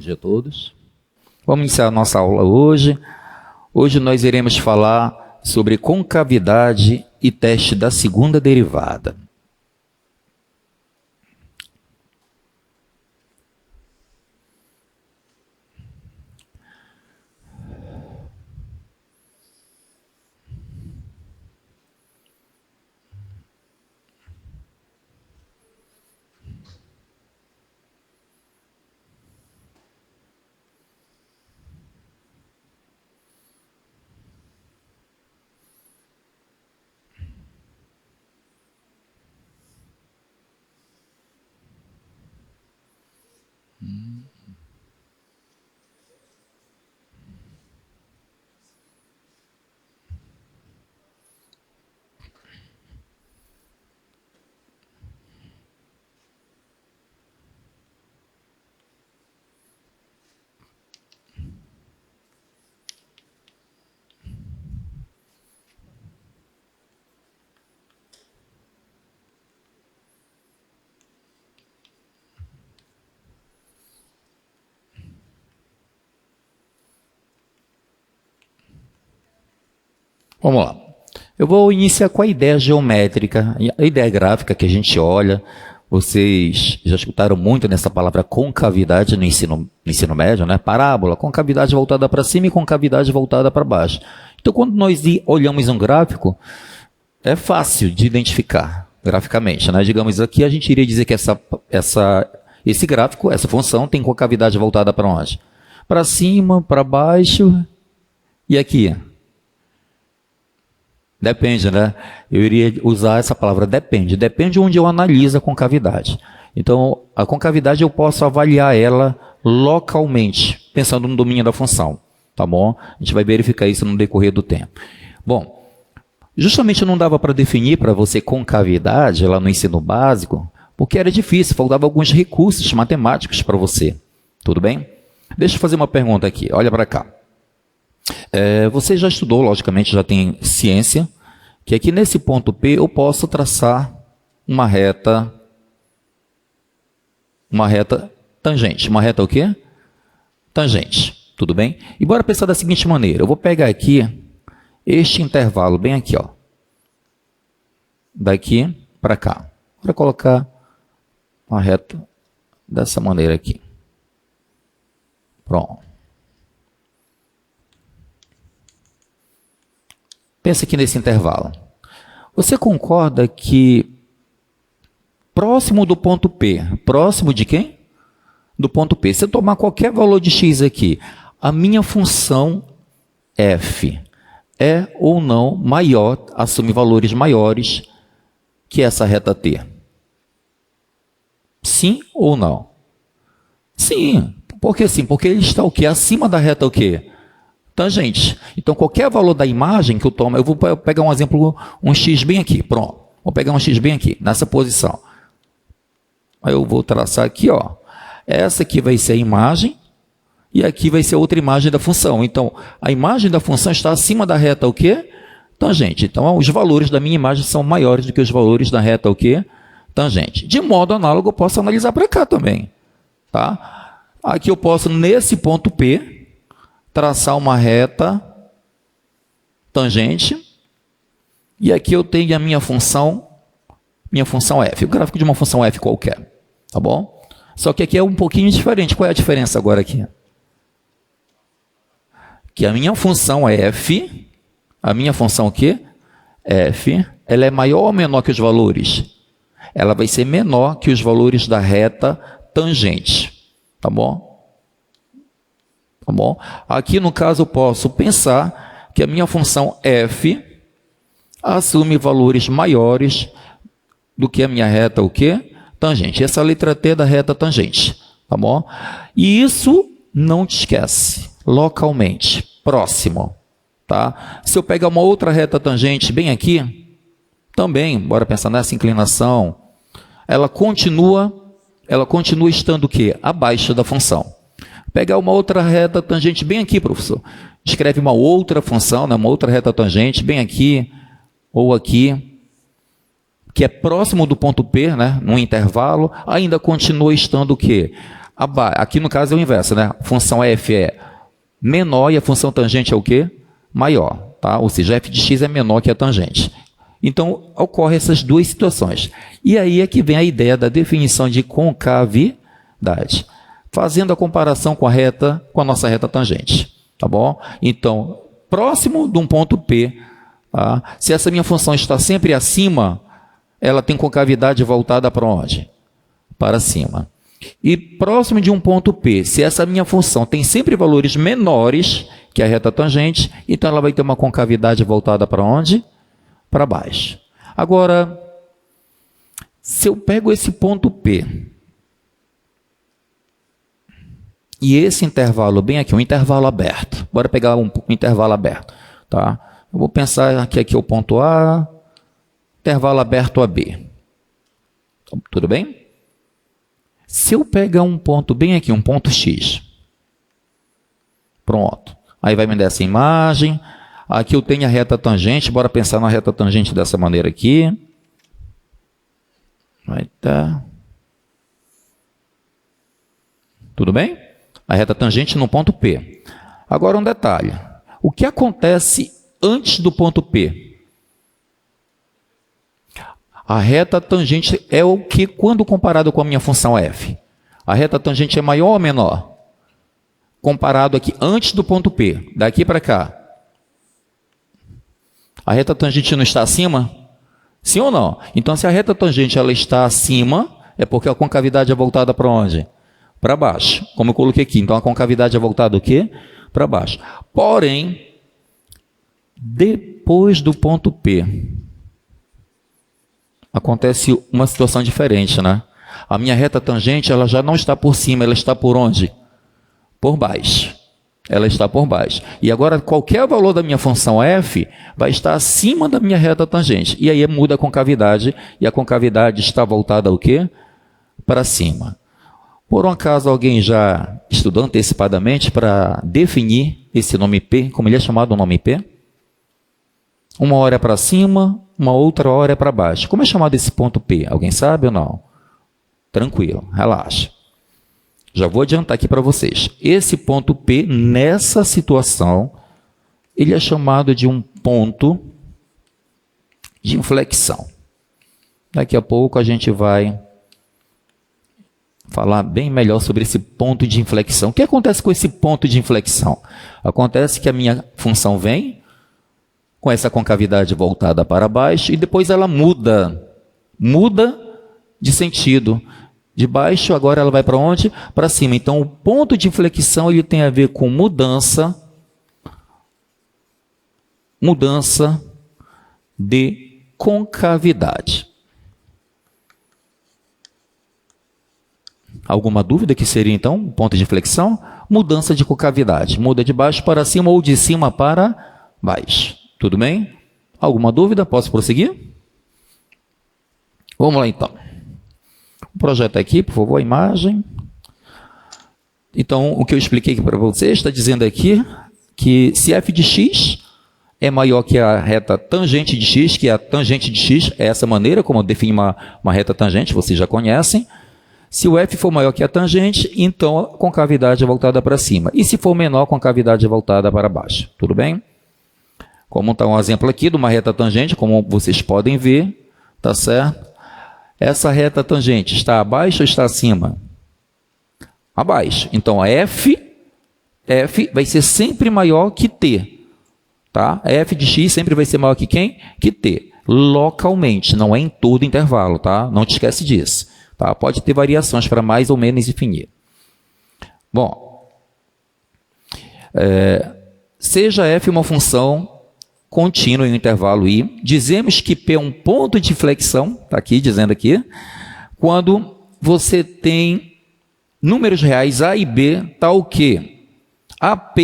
dia a todos. Vamos iniciar a nossa aula hoje. Hoje nós iremos falar sobre concavidade e teste da segunda derivada. Vamos lá. Eu vou iniciar com a ideia geométrica, a ideia gráfica que a gente olha. Vocês já escutaram muito nessa palavra concavidade no ensino médio, né? Parábola, concavidade voltada para cima e concavidade voltada para baixo. Então, quando nós olhamos um gráfico, é fácil de identificar graficamente, né? Digamos aqui, a gente iria dizer que esse gráfico, essa função, tem concavidade voltada para onde? Para cima, para baixo e aqui. Depende, né? Eu iria usar essa palavra depende. Depende onde eu analiso a concavidade. Então, a concavidade eu posso avaliar ela localmente, pensando no domínio da função. Tá bom? A gente vai verificar isso no decorrer do tempo. Bom, justamente não dava para definir para você concavidade lá no ensino básico, porque era difícil, faltava alguns recursos matemáticos para você. Tudo bem? Deixa eu fazer uma pergunta aqui. Olha para cá. Você já estudou, logicamente, já tem ciência, que aqui nesse ponto P eu posso traçar uma reta tangente. Uma reta o quê? Tangente. Tudo bem? E bora pensar da seguinte maneira. Eu vou pegar aqui este intervalo bem aqui, ó. Daqui para cá. Vou colocar uma reta dessa maneira aqui. Pronto. Pensa aqui nesse intervalo. Você concorda que próximo do ponto P, próximo de quem? Do ponto P. Se eu tomar qualquer valor de x aqui, a minha função f é ou não maior, assume valores maiores que essa reta t? Sim ou não? Sim. Por que sim? Porque ele está o quê? Acima da reta o quê? Tangente. Então, qualquer valor da imagem que eu tomo, eu vou pegar um exemplo, um x bem aqui, pronto. Vou pegar um x bem aqui, nessa posição. Aí eu vou traçar aqui, ó. Essa aqui vai ser a imagem, e aqui vai ser outra imagem da função. Então, a imagem da função está acima da reta o quê? Tangente. Então, os valores da minha imagem são maiores do que os valores da reta o quê? Tangente. De modo análogo, eu posso analisar para cá também. Tá? Aqui eu posso, nesse ponto P, traçar uma reta tangente, e aqui eu tenho a minha função f, o gráfico de uma função f qualquer, tá bom? Só que aqui é um pouquinho diferente. Qual é a diferença agora aqui? Que a minha função f, a minha função o quê? F, ela é maior ou menor que os valores? Ela vai ser menor que os valores da reta tangente, tá bom? Tá bom? Aqui, no caso, eu posso pensar que a minha função f assume valores maiores do que a minha reta, o quê? Tangente. Essa é a letra T da reta tangente. Tá bom? E isso não te esquece. Localmente. Próximo. Tá? Se eu pegar uma outra reta tangente bem aqui, também, bora pensar nessa inclinação, ela continua estando o quê? Abaixo da função. Pegar uma outra reta tangente bem aqui, professor. Escreve uma outra função, né? Uma outra reta tangente bem aqui ou aqui, que é próximo do ponto P, né? Num intervalo, ainda continua estando o quê? Aqui no caso é o inverso, né? A função f é menor e a função tangente é o quê? Maior, tá? Ou seja, f de x é menor que a tangente. Então, ocorrem essas duas situações. E aí é que vem a ideia da definição de concavidade, fazendo a comparação com a nossa reta tangente, tá bom? Então, próximo de um ponto P, tá? Se essa minha função está sempre acima, ela tem concavidade voltada para onde? Para cima. E próximo de um ponto P, se essa minha função tem sempre valores menores que a reta tangente, então ela vai ter uma concavidade voltada para onde? Para baixo. Agora, se eu pego esse ponto P e esse intervalo bem aqui, um intervalo aberto, bora pegar um intervalo aberto, tá? Eu vou pensar que aqui é o ponto A, intervalo aberto AB. Tudo bem? Se eu pegar um ponto bem aqui, um ponto X, pronto. Aí vai me dar essa imagem. Aqui eu tenho a reta tangente, bora pensar na reta tangente dessa maneira aqui. Vai estar. Tudo bem? A reta tangente no ponto P. Agora um detalhe. O que acontece antes do ponto P? A reta tangente é o que, quando comparado com a minha função f? A reta tangente é maior ou menor? Comparado aqui, antes do ponto P, daqui para cá. A reta tangente não está acima? Sim ou não? Então, se a reta tangente ela está acima, é porque a concavidade é voltada para onde? Para baixo, como eu coloquei aqui. Então, a concavidade é voltada o quê? Para baixo. Porém, depois do ponto P, acontece uma situação diferente, né? A minha reta tangente ela já não está por cima, ela está por onde? Por baixo. Ela está por baixo. E agora, qualquer valor da minha função f vai estar acima da minha reta tangente. E aí muda a concavidade, e a concavidade está voltada ao quê? Para cima. Por um acaso, alguém já estudou antecipadamente para definir esse nome P, como ele é chamado o nome P? Uma hora é para cima, uma outra hora é para baixo. Como é chamado esse ponto P? Alguém sabe ou não? Tranquilo, relaxa. Já vou adiantar aqui para vocês. Esse ponto P, nessa situação, ele é chamado de um ponto de inflexão. Daqui a pouco a gente vai falar bem melhor sobre esse ponto de inflexão. O que acontece com esse ponto de inflexão? Acontece que a minha função vem com essa concavidade voltada para baixo e depois ela muda de sentido. De baixo, agora ela vai para onde? Para cima. Então, o ponto de inflexão ele tem a ver com mudança de concavidade. Alguma dúvida que seria, então, o ponto de inflexão? Mudança de concavidade. Muda de baixo para cima ou de cima para baixo. Tudo bem? Alguma dúvida? Posso prosseguir? Vamos lá, então. O projeto aqui, por favor, a imagem. Então, o que eu expliquei aqui para vocês está dizendo aqui que se f de x é maior que a reta tangente de x, que a tangente de x é essa maneira, como eu defino uma reta tangente, vocês já conhecem. Se o f for maior que a tangente, então a concavidade é voltada para cima. E se for menor, a concavidade é voltada para baixo. Tudo bem? Como está um exemplo aqui de uma reta tangente, como vocês podem ver, tá certo? Essa reta tangente está abaixo ou está acima? Abaixo. Então, a f vai ser sempre maior que t. Tá? A f de x sempre vai ser maior que quem? Que t. Localmente, não é em todo intervalo. Tá? Não te esquece disso. Tá? Pode ter variações para mais ou menos definir. Bom, seja f uma função contínua em um intervalo i, dizemos que P é um ponto de inflexão, está aqui, dizendo aqui, quando você tem números reais A e B, tal que AP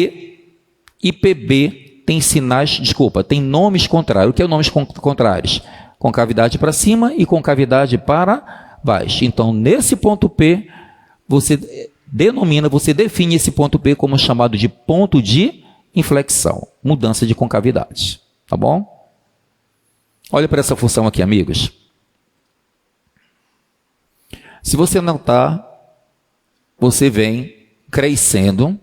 e PB tem tem nomes contrários. O que é nomes contrários? Concavidade para cima e concavidade para baixo. Então, nesse ponto P, você define esse ponto P como chamado de ponto de inflexão, mudança de concavidade, tá bom? Olha para essa função aqui, amigos. Se você notar, você vem crescendo,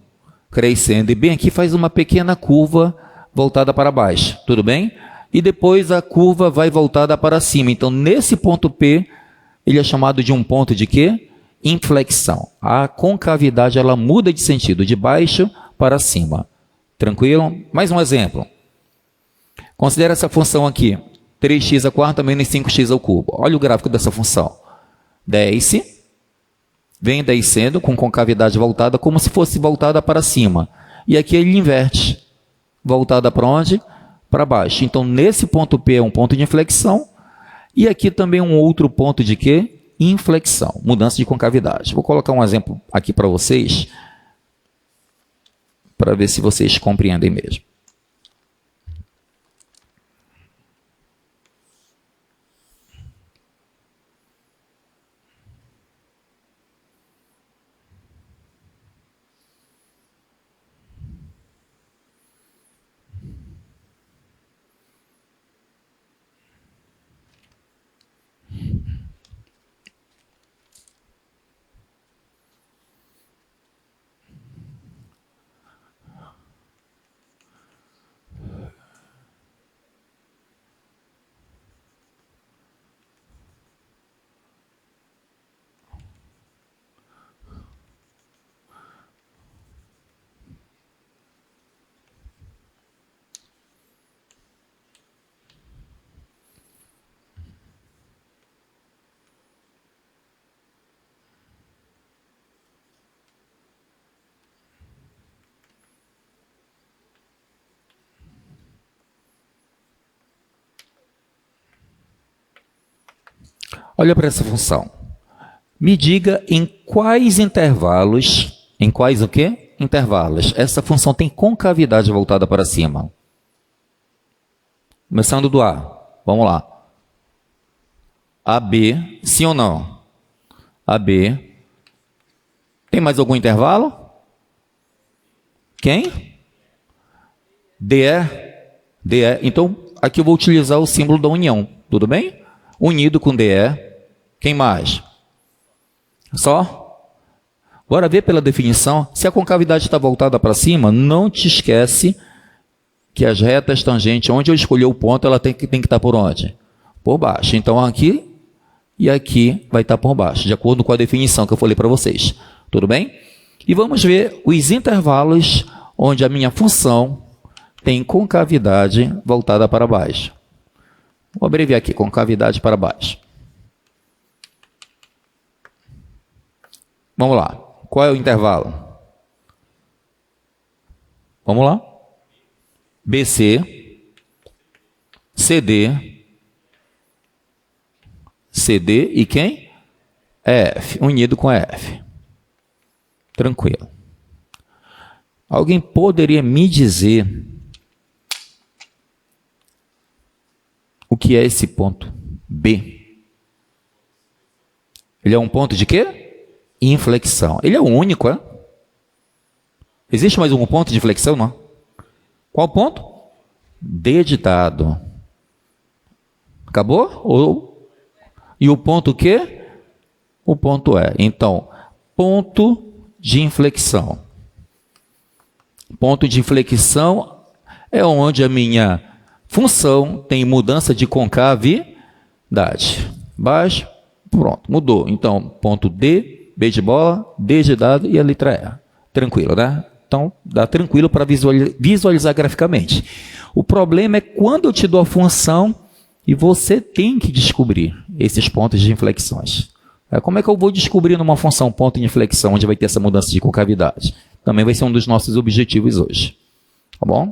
crescendo, e bem aqui faz uma pequena curva voltada para baixo, tudo bem? E depois a curva vai voltada para cima. Então, nesse ponto P, ele é chamado de um ponto de quê? Inflexão. A concavidade, ela muda de sentido, de baixo para cima. Tranquilo? Mais um exemplo. Considera essa função aqui, 3x à quarta menos 5x ao cubo. Olha o gráfico dessa função. Desce, vem descendo com concavidade voltada, como se fosse voltada para cima. E aqui ele inverte. Voltada para onde? Para baixo. Então, nesse ponto P é um ponto de inflexão. E aqui também um outro ponto de quê? Inflexão, mudança de concavidade. Vou colocar um exemplo aqui para vocês, para ver se vocês compreendem mesmo. Olha para essa função. Me diga em quais intervalos, em quais o quê? Intervalos. Essa função tem concavidade voltada para cima. Começando do A. Vamos lá. AB, sim ou não? AB. Tem mais algum intervalo? Quem? DE. DE. Então, aqui eu vou utilizar o símbolo da união. Tudo bem? Unido com DE. Quem mais? Só? Agora vê pela definição. Se a concavidade está voltada para cima, não te esquece que as retas tangentes, onde eu escolher o ponto, ela tem que estar por onde? Por baixo. Então aqui e aqui vai estar por baixo, de acordo com a definição que eu falei para vocês. Tudo bem? E vamos ver os intervalos onde a minha função tem concavidade voltada para baixo. Vou abreviar aqui, concavidade para baixo. Vamos lá. Qual é o intervalo? Vamos lá. BC, CD, CD e quem? F, unido com F. Tranquilo. Alguém poderia me dizer o que é esse ponto B? Ele é um ponto de quê? Inflexão. Ele é o único, é? Existe mais um ponto de inflexão, não? Qual ponto? D de dado. Acabou? E o ponto quê? O ponto E. Então, ponto de inflexão. Ponto de inflexão é onde a minha função tem mudança de concavidade. Baixo, pronto, mudou. Então, ponto D, B de bola, D de dado e a letra E. Tranquilo, né? Então, dá tranquilo para visualizar graficamente. O problema é quando eu te dou a função e você tem que descobrir esses pontos de inflexões. Como é que eu vou descobrir numa função ponto de inflexão onde vai ter essa mudança de concavidade? Também vai ser um dos nossos objetivos hoje. Tá bom?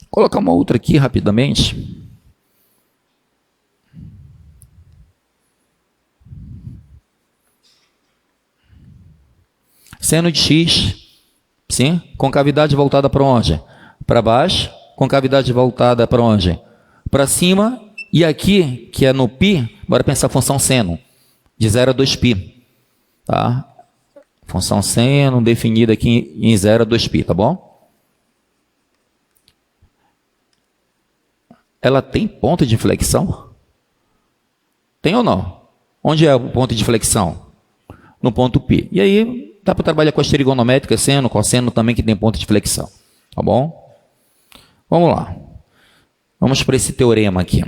Vou colocar uma outra aqui rapidamente. Seno de x, sim? Concavidade voltada para onde? Para baixo. Concavidade voltada para onde? Para cima. E aqui, que é no π, bora pensar a função seno, de 0 a 2π. Tá? Função seno definida aqui em 0 a 2π, tá bom? Ela tem ponto de inflexão? Tem ou não? Onde é o ponto de inflexão? no ponto P. E aí dá para trabalhar com as trigonométricas, seno, cosseno também, que tem ponto de flexão. Tá bom? Vamos lá. Vamos para esse teorema aqui.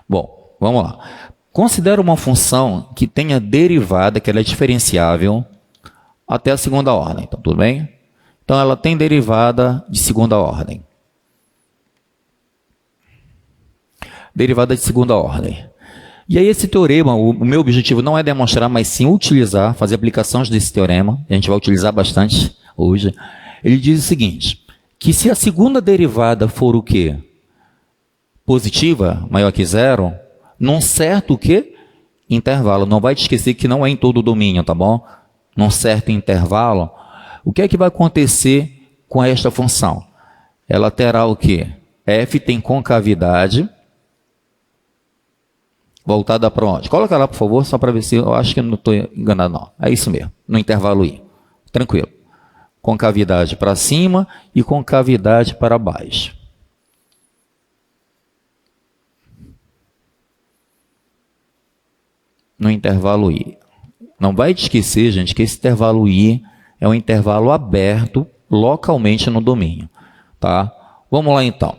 Bom, vamos lá. Considera uma função que tenha derivada, que ela é diferenciável até a segunda ordem. Então, tudo bem? Então, ela tem derivada de segunda ordem. Derivada de segunda ordem. E aí, esse teorema, o meu objetivo não é demonstrar, mas sim utilizar, fazer aplicações desse teorema. A gente vai utilizar bastante hoje. Ele diz o seguinte, que se a segunda derivada for o quê? Positiva, maior que zero, num certo o quê? Intervalo. Não vai te esquecer que não é em todo o domínio, tá bom? Num certo intervalo, o que é que vai acontecer com esta função? Ela terá o quê? F tem concavidade voltada para onde? Coloca lá, por favor, só para ver se eu acho que eu não estou enganado, não. É isso mesmo, no intervalo I. Tranquilo. Concavidade para cima e concavidade para baixo. No intervalo I. Não vai te esquecer, gente, que esse intervalo I é um intervalo aberto localmente no domínio. Tá? Vamos lá, então.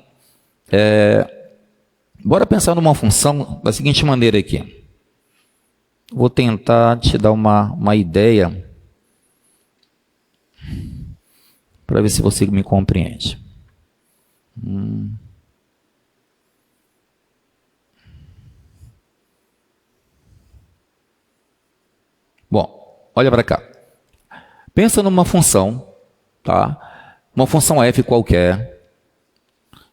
Bora pensar numa função da seguinte maneira aqui. Vou tentar te dar uma ideia para ver se você me compreende. Bom, olha para cá. Pensa numa função, tá? Uma função f qualquer,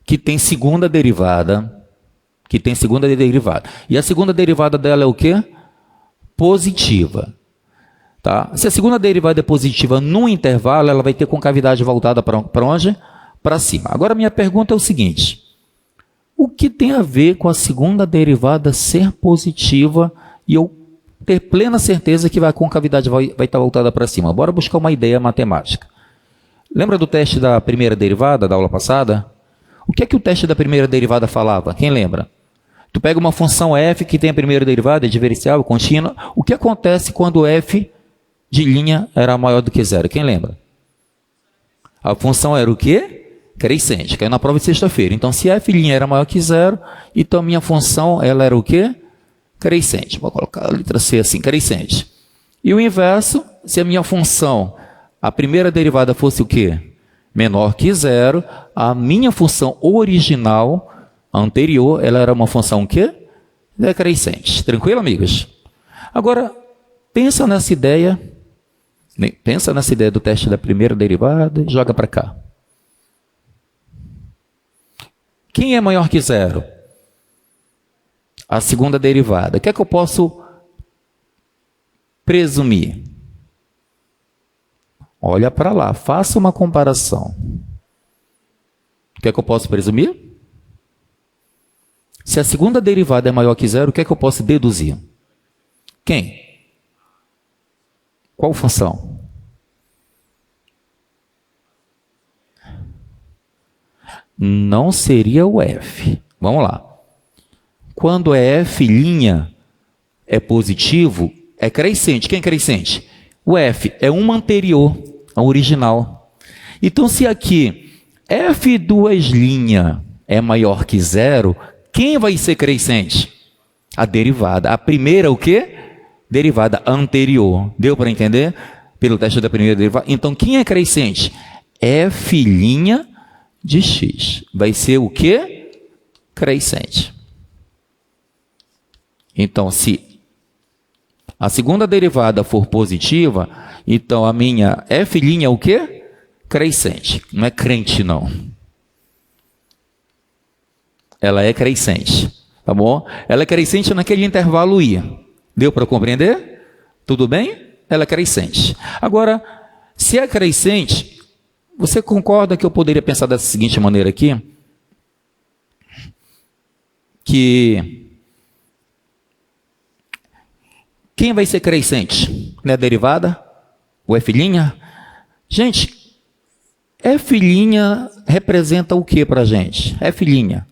que tem segunda derivada, E a segunda derivada dela é o quê? Positiva. Tá? Se a segunda derivada é positiva no intervalo, ela vai ter concavidade voltada para onde? Para cima. Agora, minha pergunta é o seguinte. O que tem a ver com a segunda derivada ser positiva e eu ter plena certeza que a concavidade vai estar voltada para cima? Bora buscar uma ideia matemática. Lembra do teste da primeira derivada, da aula passada? O que é que o teste da primeira derivada falava? Quem lembra? Tu pega uma função f que tem a primeira derivada, é diferencial, contínua. O que acontece quando f de linha era maior do que zero? Quem lembra? A função era o quê? Crescente. Caiu na prova de sexta-feira. Então, se f' era maior que zero, então a minha função ela era o quê? Crescente. Vou colocar a letra C assim, crescente. E o inverso, se a minha função, a primeira derivada fosse o quê? Menor que zero, a minha função original, anterior, ela era uma função o quê? Decrescente. Tranquilo, amigos? Agora, pensa nessa ideia do teste da primeira derivada e joga para cá. Quem é maior que zero? A segunda derivada. O que é que eu posso presumir? Olha para lá, faça uma comparação. O que é que eu posso presumir? Se a segunda derivada é maior que zero, o que é que eu posso deduzir? Quem? Qual função? Não seria o f. Vamos lá. Quando é f' é positivo, é crescente. Quem é crescente? O f é uma anterior, a original. Então, se aqui f' é maior que zero, quem vai ser crescente? A derivada. A primeira o quê? Derivada anterior. Deu para entender? pelo teste da primeira derivada. Então, quem é crescente? F' de x. Vai ser o quê? Crescente. Então, se a segunda derivada for positiva, então a minha F' é o quê? Crescente. Não é crente, não. Ela é crescente. Tá bom? Ela é crescente naquele intervalo I. Deu para compreender? Tudo bem? Ela é crescente. Agora, se é crescente, você concorda que eu poderia pensar dessa seguinte maneira aqui? Que quem vai ser crescente? Não é a derivada? O F'? Gente, F' representa o que para a gente? F'.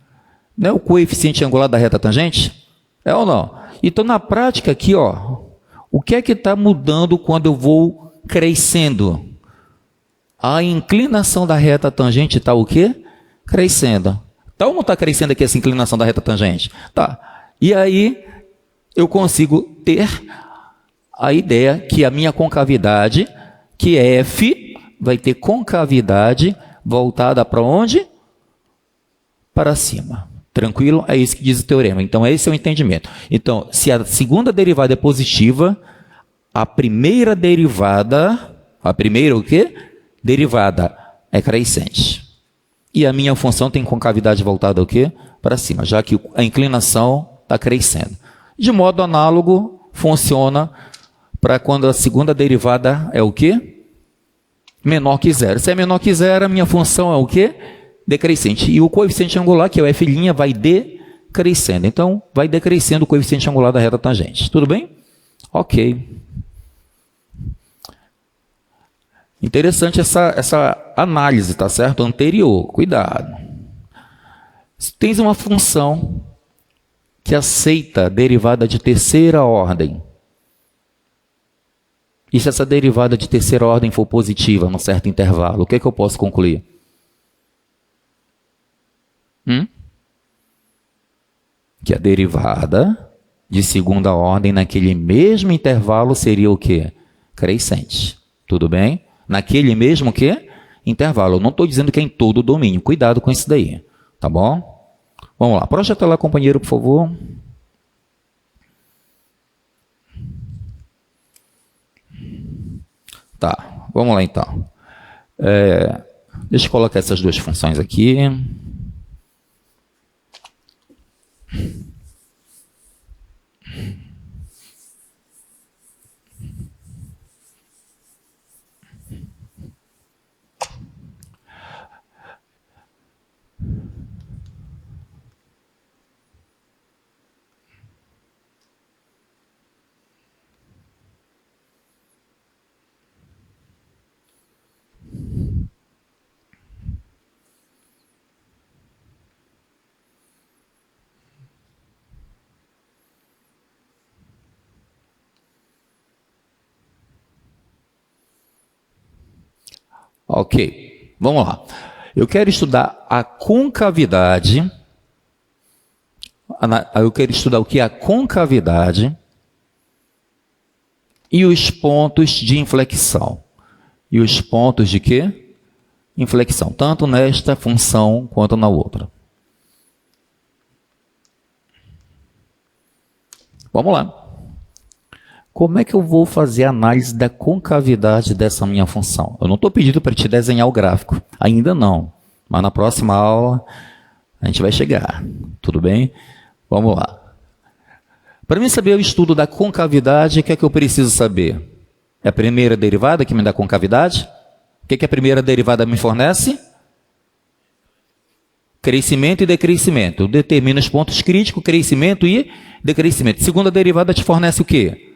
Não é o coeficiente angular da reta tangente? É ou não? Então, na prática aqui, ó, o que é que está mudando quando eu vou crescendo? A inclinação da reta tangente está o quê? Crescendo. Está ou não está crescendo aqui essa inclinação da reta tangente? Tá. E aí, eu consigo ter a ideia que a minha concavidade, que é F, vai ter concavidade voltada para onde? Para cima. Tranquilo? É isso que diz o teorema. Então, esse é o entendimento. Então, se a segunda derivada é positiva, a primeira derivada, o quê? Derivada é crescente. E a minha função tem concavidade voltada ao quê? Para cima, já que a inclinação está crescendo. De modo análogo, funciona para quando a segunda derivada é o quê? Menor que zero. Se é menor que zero, a minha função é o quê? Decrescente. E o coeficiente angular, que é o F', vai decrescendo. Então, vai decrescendo o coeficiente angular da reta tangente. Tudo bem? Ok. Interessante essa análise, tá certo? Anterior. Cuidado. Se tens uma função que aceita derivada de terceira ordem, e se essa derivada de terceira ordem for positiva num certo intervalo, o que é que eu posso concluir? Que a derivada de segunda ordem naquele mesmo intervalo seria o quê? Crescente. Tudo bem? Naquele mesmo quê? Intervalo. Eu não estou dizendo que é em todo o domínio. Cuidado com isso daí. Tá bom? Vamos lá. Projeta lá, companheiro, por favor. Tá. Vamos lá, então. Deixa eu colocar essas duas funções aqui. Ok, vamos lá. Eu quero estudar a concavidade. Eu quero estudar o que é a concavidade e os pontos de inflexão. E os pontos de quê? Inflexão, tanto nesta função quanto na outra. Vamos lá. Como é que eu vou fazer a análise da concavidade dessa minha função? Eu não estou pedindo para te desenhar o gráfico, ainda não. Mas na próxima aula a gente vai chegar. Tudo bem? Vamos lá. Para mim saber o estudo da concavidade, o que é que eu preciso saber? É a primeira derivada que me dá concavidade? O que é que a primeira derivada me fornece? Crescimento e decrescimento. Eu determino os pontos críticos, crescimento e decrescimento. Segunda derivada te fornece o quê?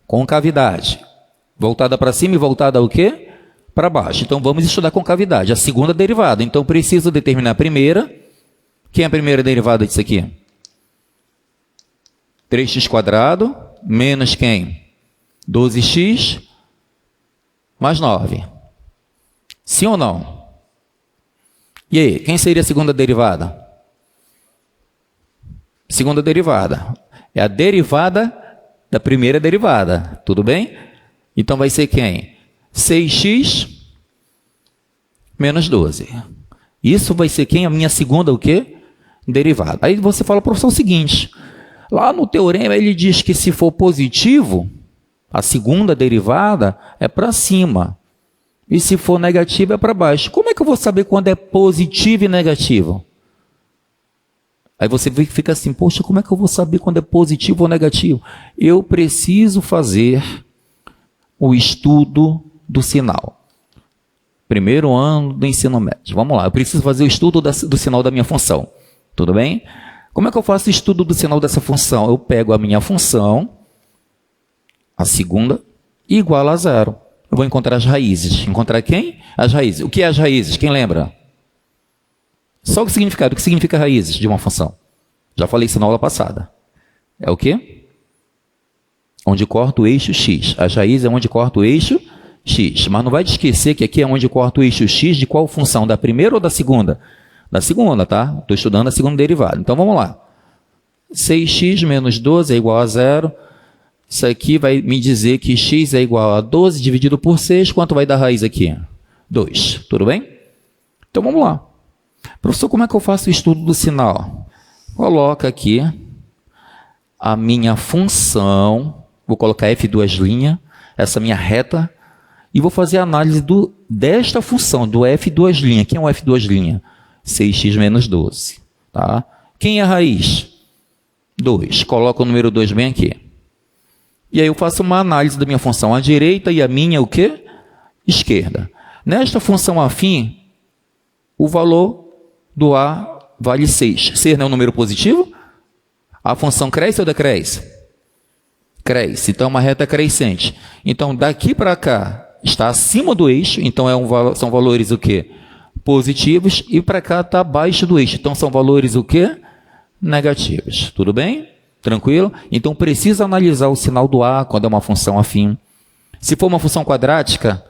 Concavidade. Voltada para cima e voltada ao quê? Para baixo. Então, vamos estudar concavidade. A segunda derivada. Então, preciso determinar a primeira. Quem é a primeira derivada disso aqui? 3x² menos quem? 12x mais 9. Sim ou não? E aí, quem seria a segunda derivada? Segunda derivada. É a derivada da primeira derivada. Tudo bem? Então vai ser quem? 6x menos 12. Isso vai ser quem? A minha segunda o quê? Derivada. Aí você fala, professor, o seguinte, lá no teorema ele diz que se for positivo, a segunda derivada é para cima. E se for negativo é para baixo. Como é que eu vou saber quando é positivo e negativo? Aí você fica assim, poxa, como é que eu vou saber quando é positivo ou negativo? Eu preciso fazer o estudo do sinal. Primeiro ano do ensino médio. Vamos lá, eu preciso fazer o estudo do sinal da minha função. Tudo bem? Como é que eu faço o estudo do sinal dessa função? Eu pego a minha função, a segunda, igual a zero. Eu vou encontrar as raízes. Encontrar quem? As raízes. O que é as raízes? Quem lembra? Só o significado. O que significa raízes de uma função? Já falei isso na aula passada. É o quê? Onde corta o eixo x. As raízes é onde corta o eixo x. Mas não vai te esquecer que aqui é onde corta o eixo x de qual função? Da primeira ou da segunda? Da segunda, tá? Estou estudando a segunda derivada. Então vamos lá. 6x menos 12 é igual a zero. Isso aqui vai me dizer que x é igual a 12 dividido por 6. Quanto vai dar raiz aqui? 2. Tudo bem? Então vamos lá. Professor, como é que eu faço o estudo do sinal? Coloca aqui a minha função. Vou colocar f duas linhas. Essa minha reta. E vou fazer a análise desta função, do f duas linhas. Quem é o f duas linhas? 6x menos 12. Tá? Quem é a raiz? 2. Coloca o número 2 bem aqui. E aí eu faço uma análise da minha função à direita e a minha o quê? Esquerda. Nesta função afim, o valor do A vale 6. 6 não é um número positivo? A função cresce ou decresce? Cresce. Então é uma reta crescente. Então daqui para cá está acima do eixo, então são valores o quê? Positivos, e para cá está abaixo do eixo. Então são valores o quê? Negativos. Tudo bem? Tranquilo? Então, precisa analisar o sinal do A quando é uma função afim. Se for uma função quadrática,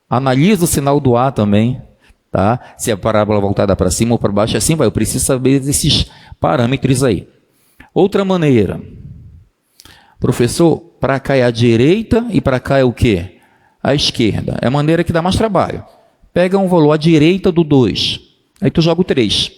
analisa o sinal do A também. Tá? Se a parábola voltada para cima ou para baixo, assim vai. Eu preciso saber desses parâmetros aí. Outra maneira. Professor, para cá é a direita e para cá é o quê? A esquerda. É a maneira que dá mais trabalho. Pega um valor à direita do 2. Aí tu joga o 3.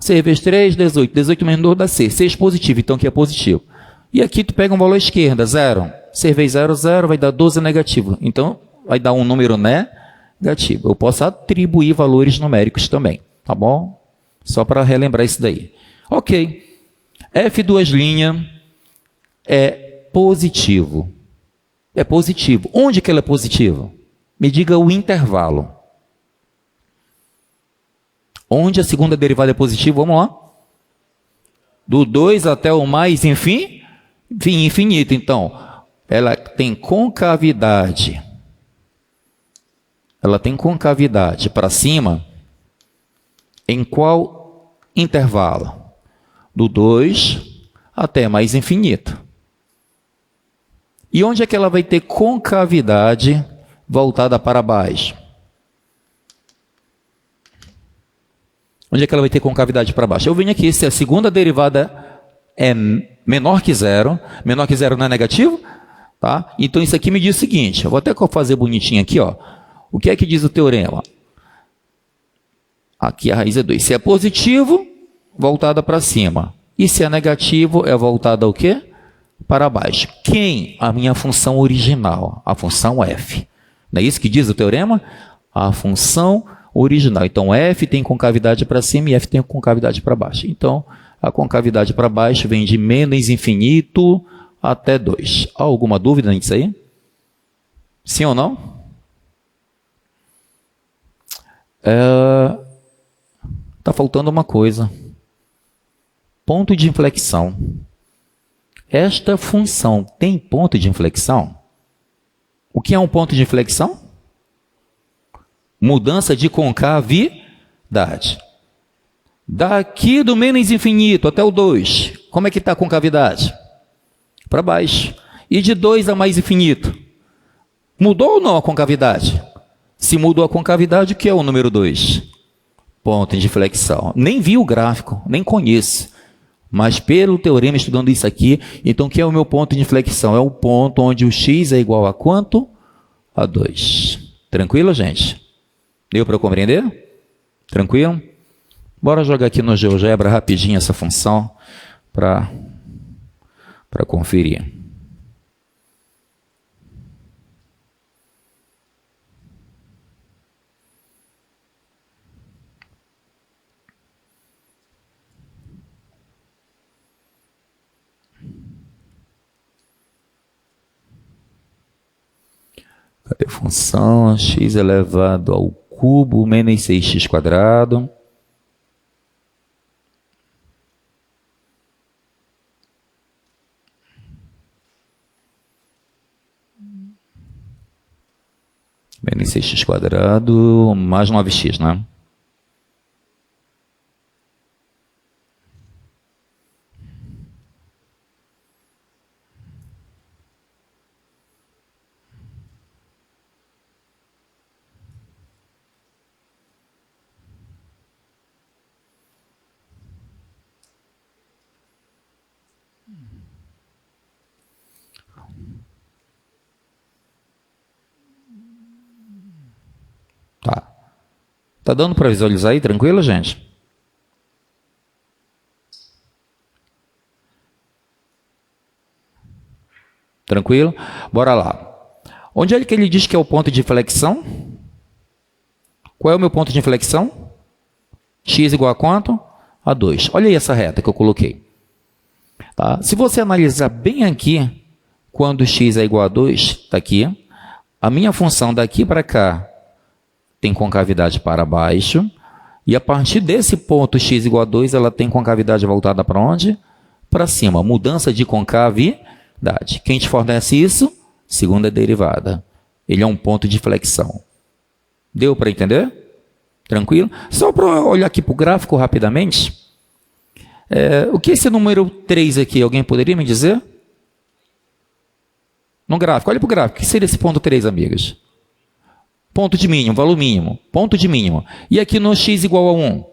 6 vezes 3, 18. 18 menos 2 dá 6. 6 positivo, então aqui é positivo. E aqui tu pega um valor à esquerda, 0. 6 vezes 0, 0, vai dar 12 negativo. Então, vai dar um número negativo. Eu posso atribuir valores numéricos também, tá bom? Só para relembrar isso daí. Ok. F duas linhas é positivo. É positivo. Onde que ele é positivo? Me diga o intervalo. Onde a segunda derivada é positiva? Vamos lá. Do 2 até o mais infinito. Então, ela tem concavidade. Ela tem concavidade para cima. Em qual intervalo? Do 2 até mais infinito. E onde é que ela vai ter concavidade voltada para baixo? Onde é que ela vai ter concavidade para baixo? Eu venho aqui, se a segunda derivada é menor que zero não é negativo? Tá? Então isso aqui me diz o seguinte, eu vou até fazer bonitinho aqui, ó. O que é que diz o teorema? Aqui a raiz é 2. Se é positivo, voltada para cima. E se é negativo, é voltada ao quê? Para baixo. Quem? A minha função original, a função f. Não é isso que diz o teorema? A função original. Então, f tem concavidade para cima e f tem concavidade para baixo. Então, a concavidade para baixo vem de menos infinito até 2. Há alguma dúvida nisso aí? Sim ou não? Está faltando uma coisa. Ponto de inflexão. Esta função tem ponto de inflexão? O que é um ponto de inflexão? Mudança de concavidade. Daqui do menos infinito até o 2, como é que está a concavidade? Para baixo. E de 2 a mais infinito? Mudou ou não a concavidade? Se mudou a concavidade, o que é o número 2? Ponto de inflexão. Nem vi o gráfico, nem conheço. Mas pelo teorema, estudando isso aqui, então o que é o meu ponto de inflexão? É o ponto onde o x é igual a quanto? A 2. Tranquilo, gente? Deu para compreender? Tranquilo? Bora jogar aqui no GeoGebra rapidinho essa função para conferir. Cadê a função? X elevado ao cubo menos 6x quadrado. Menos 6x quadrado mais 9x, né? Tá. Tá dando para visualizar aí, tranquilo, gente? Tranquilo? Bora lá. Onde é que ele diz que é o ponto de inflexão? Qual é o meu ponto de inflexão? X igual a quanto? A 2. Olha aí essa reta que eu coloquei. Tá? Se você analisar bem aqui, quando x é igual a 2, está aqui, a minha função daqui para cá tem concavidade para baixo, e a partir desse ponto x igual a 2, ela tem concavidade voltada para onde? Para cima, mudança de concavidade. Quem te fornece isso? Segunda derivada. Ele é um ponto de flexão. Deu para entender? Tranquilo? Só para olhar aqui para o gráfico rapidamente. O que é esse número 3 aqui? Alguém poderia me dizer? No gráfico, olha para o gráfico. O que seria esse ponto 3, amigos? Ponto de mínimo, valor mínimo. Ponto de mínimo. E aqui no x igual a 1?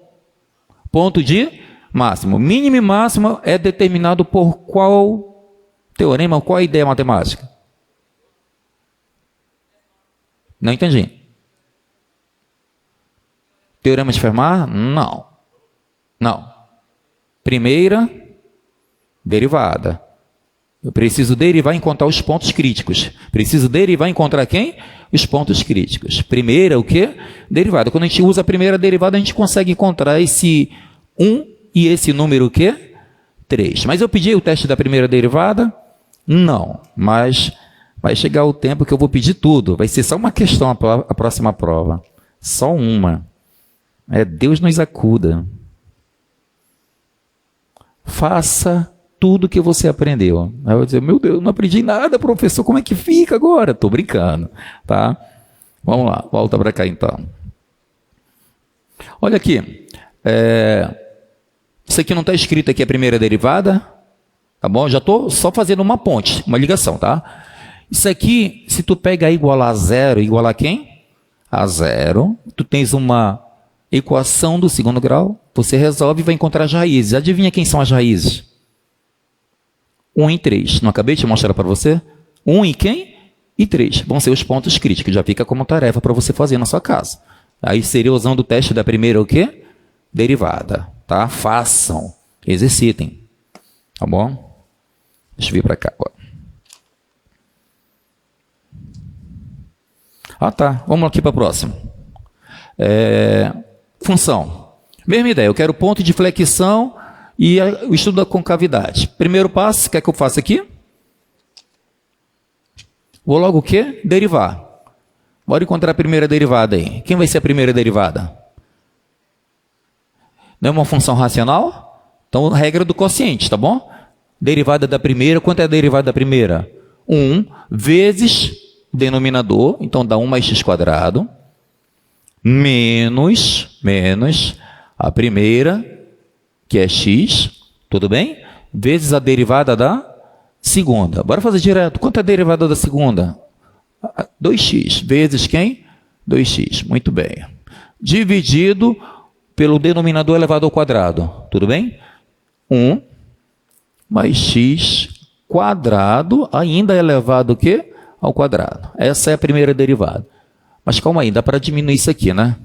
Ponto de máximo. Mínimo e máximo é determinado por qual teorema, qual ideia matemática? Não entendi. Teorema de Fermat? Não. Não. Primeira derivada. Eu preciso derivar e encontrar os pontos críticos. Preciso derivar e encontrar quem? Os pontos críticos. Primeira, o quê? Derivada. Quando a gente usa a primeira derivada, a gente consegue encontrar esse 1 e esse número o quê? 3. Mas eu pedi o teste da primeira derivada? Não. Mas vai chegar o tempo que eu vou pedir tudo. Vai ser só uma questão a próxima prova. Só uma. Deus nos acuda. Faça tudo que você aprendeu. Aí eu vou dizer, meu Deus, não aprendi nada, professor, como é que fica agora? Estou brincando, tá? Vamos lá, volta para cá então. Olha aqui, isso aqui não está escrito aqui a primeira derivada, tá bom? Já estou só fazendo uma ponte, uma ligação, tá? Isso aqui, se tu pega igual a zero, igual a quem? A zero, tu tens uma equação do segundo grau, você resolve e vai encontrar as raízes. Adivinha quem são as raízes? 1 e 3. Não acabei de mostrar para você? 1 e quem? E 3. Vão ser os pontos críticos. Já fica como tarefa para você fazer na sua casa. Aí seria usando o teste da primeira o quê? Derivada. Tá? Façam. Exercitem. Tá bom? Deixa eu vir para cá agora. Tá. Vamos aqui para a próxima. Função. Mesma ideia. Eu quero ponto de flexão e o estudo da concavidade. Primeiro passo, o que é que eu faço aqui? Vou logo o quê? Derivar. Bora encontrar a primeira derivada aí. Quem vai ser a primeira derivada? Não é uma função racional? Então, regra do quociente, tá bom? Derivada da primeira, quanto é a derivada da primeira? 1 vezes o denominador, então dá 1 mais x quadrado, menos a primeira, que é x, tudo bem? Vezes a derivada da segunda. Bora fazer direto. Quanto é a derivada da segunda? 2x. Vezes quem? 2x. Muito bem. Dividido pelo denominador elevado ao quadrado. Tudo bem? 1 mais x quadrado, ainda elevado o quê? Ao quadrado. Essa é a primeira derivada. Mas calma aí, dá para diminuir isso aqui, né?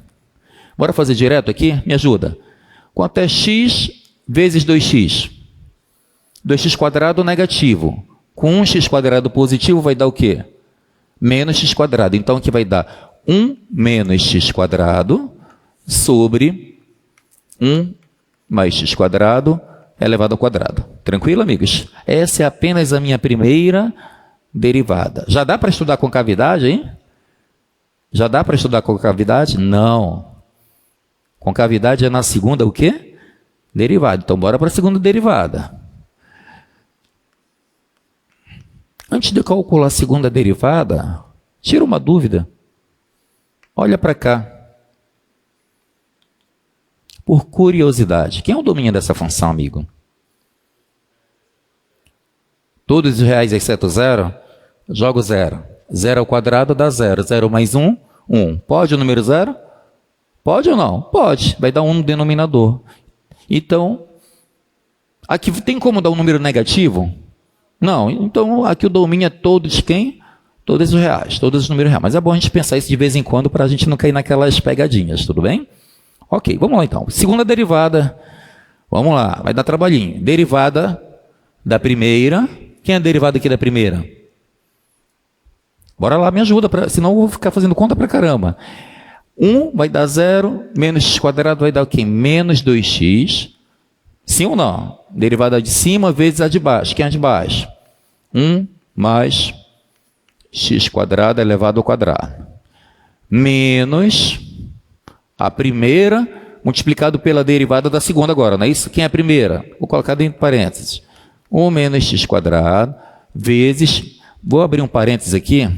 Bora fazer direto aqui? Me ajuda. Quanto é x vezes 2x? 2x quadrado negativo. Com 1x quadrado positivo vai dar o quê? Menos x quadrado. Então aqui vai dar 1 menos x quadrado sobre 1 mais x quadrado elevado ao quadrado. Tranquilo, amigos? Essa é apenas a minha primeira derivada. Já dá para estudar concavidade, hein? Já dá para estudar concavidade? Não. Concavidade é na segunda o quê? Derivada. Então, bora para a segunda derivada. Antes de calcular a segunda derivada, tira uma dúvida. Olha para cá. Por curiosidade, quem é o domínio dessa função, amigo? Todos os reais exceto zero? Jogo zero. Zero ao quadrado dá zero. Zero mais um, 1. Pode o número zero? Pode ou não? Pode. Vai dar 1 no denominador. Então, aqui tem como dar um número negativo? Não. Então, aqui o domínio é todos quem? Todos os reais. Todos os números reais. Mas é bom a gente pensar isso de vez em quando para a gente não cair naquelas pegadinhas. Tudo bem? Ok, vamos lá então. Segunda derivada. Vamos lá. Vai dar trabalhinho. Derivada da primeira. Quem é a derivada aqui da primeira? Bora lá, me ajuda, senão eu vou ficar fazendo conta pra caramba. 1 vai dar 0, menos x quadrado vai dar o quê? Menos 2x. Sim ou não? Derivada de cima vezes a de baixo. Quem é a de baixo? 1 mais x quadrado elevado ao quadrado. Menos a primeira multiplicado pela derivada da segunda agora, não é isso? Quem é a primeira? Vou colocar dentro de parênteses. 1 menos x quadrado vezes... Vou abrir um parênteses aqui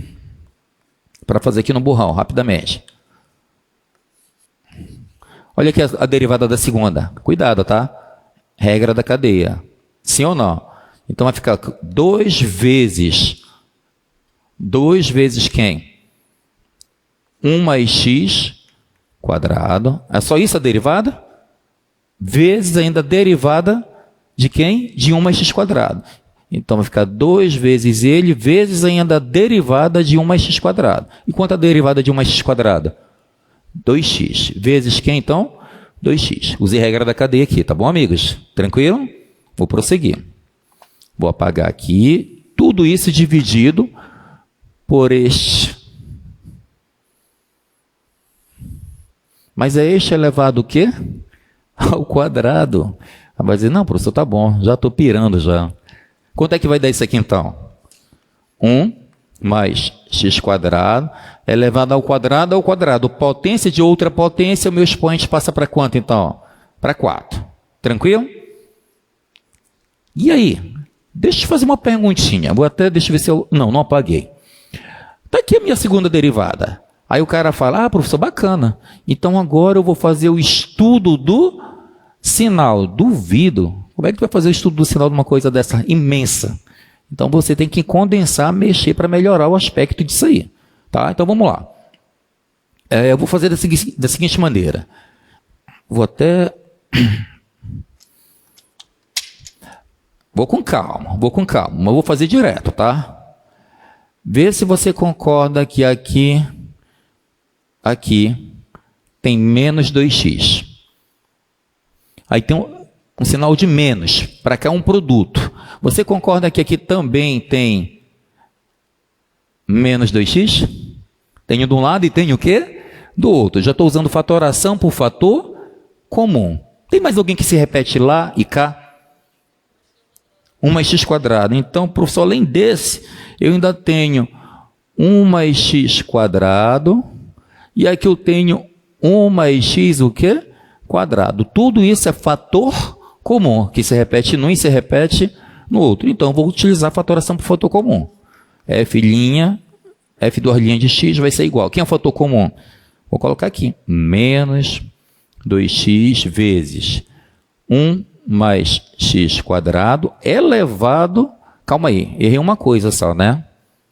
para fazer aqui no burrão, rapidamente. Olha aqui a derivada da segunda. Cuidado, tá? Regra da cadeia. Sim ou não? Então vai ficar 2 vezes quem? 1 mais x quadrado. É só isso a derivada? Vezes ainda a derivada de quem? De 1 mais x quadrado. Então, vai ficar 2 vezes ele, vezes ainda a derivada de 1 mais x quadrado. E quanto a derivada de 1 mais x quadrado? 2x. Vezes quem, então? 2x. Usei a regra da cadeia aqui, tá bom, amigos? Tranquilo? Vou prosseguir. Vou apagar aqui. Tudo isso dividido por este. Mas é este elevado o quê? Ao quadrado. Vai dizer, não, professor, tá bom, já estou pirando já. Quanto é que vai dar isso aqui, então? 1 mais x quadrado elevado ao quadrado. Potência de outra potência, o meu expoente passa para quanto, então? Para 4. Tranquilo? E aí? Deixa eu fazer uma perguntinha. Deixa eu ver se eu... Não apaguei. Está aqui a minha segunda derivada. Aí o cara fala, professor, bacana. Então agora eu vou fazer o estudo do sinal. Duvido. Como é que tu vai fazer o estudo do sinal de uma coisa dessa imensa? Então você tem que condensar, mexer para melhorar o aspecto disso aí. Tá? Então vamos lá. Eu vou fazer da seguinte maneira. Vou com calma, mas vou fazer direto, tá? Vê se você concorda que aqui tem menos 2x. Aí tem um sinal de menos, para cá um produto. Você concorda que aqui também tem menos 2x? Tenho de um lado e tenho o quê? Do outro. Já estou usando fatoração por fator comum. Tem mais alguém que se repete lá e cá? 1 mais x quadrado. Então, professor, além desse, eu ainda tenho 1 mais x quadrado. E aqui eu tenho 1 mais x o quê? Quadrado. Tudo isso é fator comum, que se repete num e se repete no outro. Então, vou utilizar a fatoração por fator comum. F2' de x vai ser igual. Quem é o fator comum? Vou colocar aqui. Menos 2x vezes 1 mais x quadrado elevado... Calma aí, errei uma coisa só, né?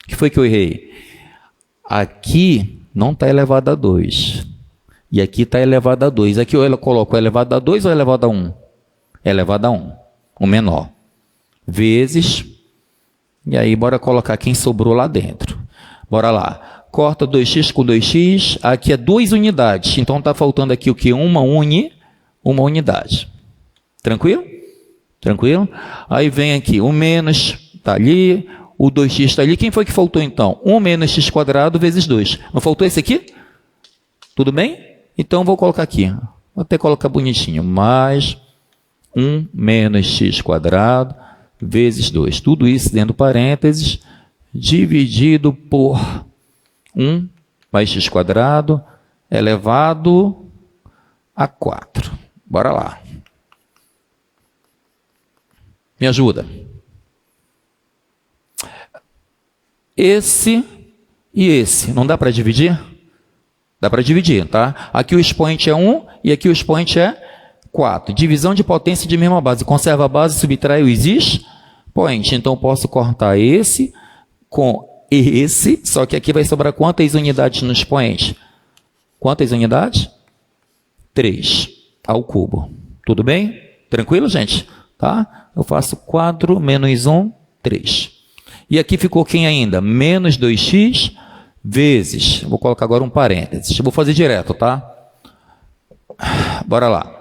O que foi que eu errei? Aqui não está elevado a 2. E aqui está elevado a 2. Aqui eu coloco elevado a 2 ou elevado a 1? Elevado a 1, o menor. Vezes, e aí bora colocar quem sobrou lá dentro. Bora lá. corta 2x com 2x, aqui é 2 unidades, então está faltando aqui o que? Uma unidade. Tranquilo? Tranquilo? Aí vem aqui, o menos está ali, o 2x está ali. Quem foi que faltou então? 1 menos x quadrado vezes 2. Não faltou esse aqui? Tudo bem? Então vou colocar aqui, vou até colocar bonitinho, mais 1 menos x quadrado vezes 2. Tudo isso dentro do parênteses, dividido por 1 mais x quadrado elevado a 4. Bora lá. Me ajuda. Esse e esse, não dá para dividir? Dá para dividir, tá? Aqui o expoente é 1 e aqui o expoente é 4. Divisão de potência de mesma base. Conserva a base, subtrai os expoentes. Então, eu posso cortar esse com esse, só que aqui vai sobrar quantas unidades no expoente? Quantas unidades? 3 ao cubo. Tudo bem? Tranquilo, gente? Tá? Eu faço 4 menos 1, 3. E aqui ficou quem ainda? Menos 2x vezes, vou colocar agora um parênteses. Vou fazer direto, tá? Bora lá.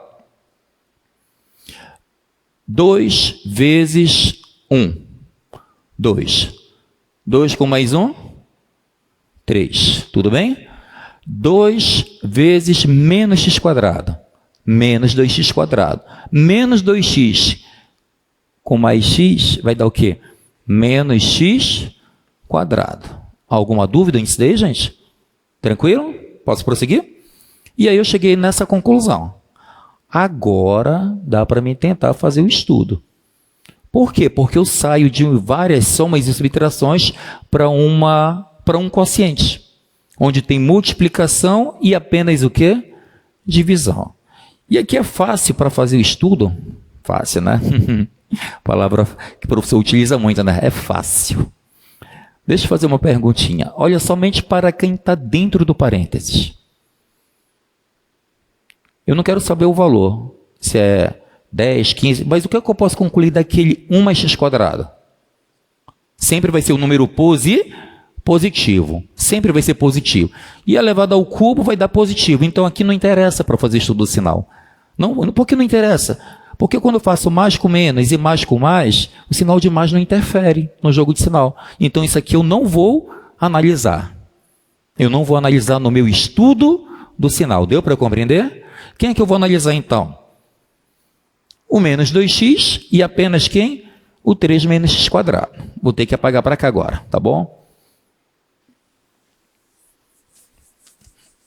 2 vezes 1. 2. 2 com mais 1, 3. Tudo bem? 2 vezes menos x quadrado. Menos 2x quadrado. Menos 2x com mais x vai dar o quê? Menos x quadrado. Alguma dúvida nisso daí, gente? Tranquilo? Posso prosseguir? E aí eu cheguei nessa conclusão. Agora dá para mim tentar fazer o estudo. Por quê? Porque eu saio de várias somas e subtrações para um quociente, onde tem multiplicação e apenas o quê? Divisão. E aqui é fácil para fazer o estudo. Fácil, né? Palavra que o professor utiliza muito, né? É fácil. Deixa eu fazer uma perguntinha. Olha somente para quem está dentro do parênteses. Eu não quero saber o valor, se é 10, 15, mas o que é que eu posso concluir daquele 1 mais x quadrado? Sempre vai ser um número positivo. Sempre vai ser positivo. E elevado ao cubo vai dar positivo. Então aqui não interessa para fazer estudo do sinal. Não, por que não interessa? Porque quando eu faço mais com menos e mais com mais, o sinal de mais não interfere no jogo de sinal. Então isso aqui eu não vou analisar. Eu não vou analisar no meu estudo do sinal. Deu para compreender? Quem é que eu vou analisar então? O menos 2x e apenas quem? O 3 menos x quadrado. Vou ter que apagar para cá agora, tá bom?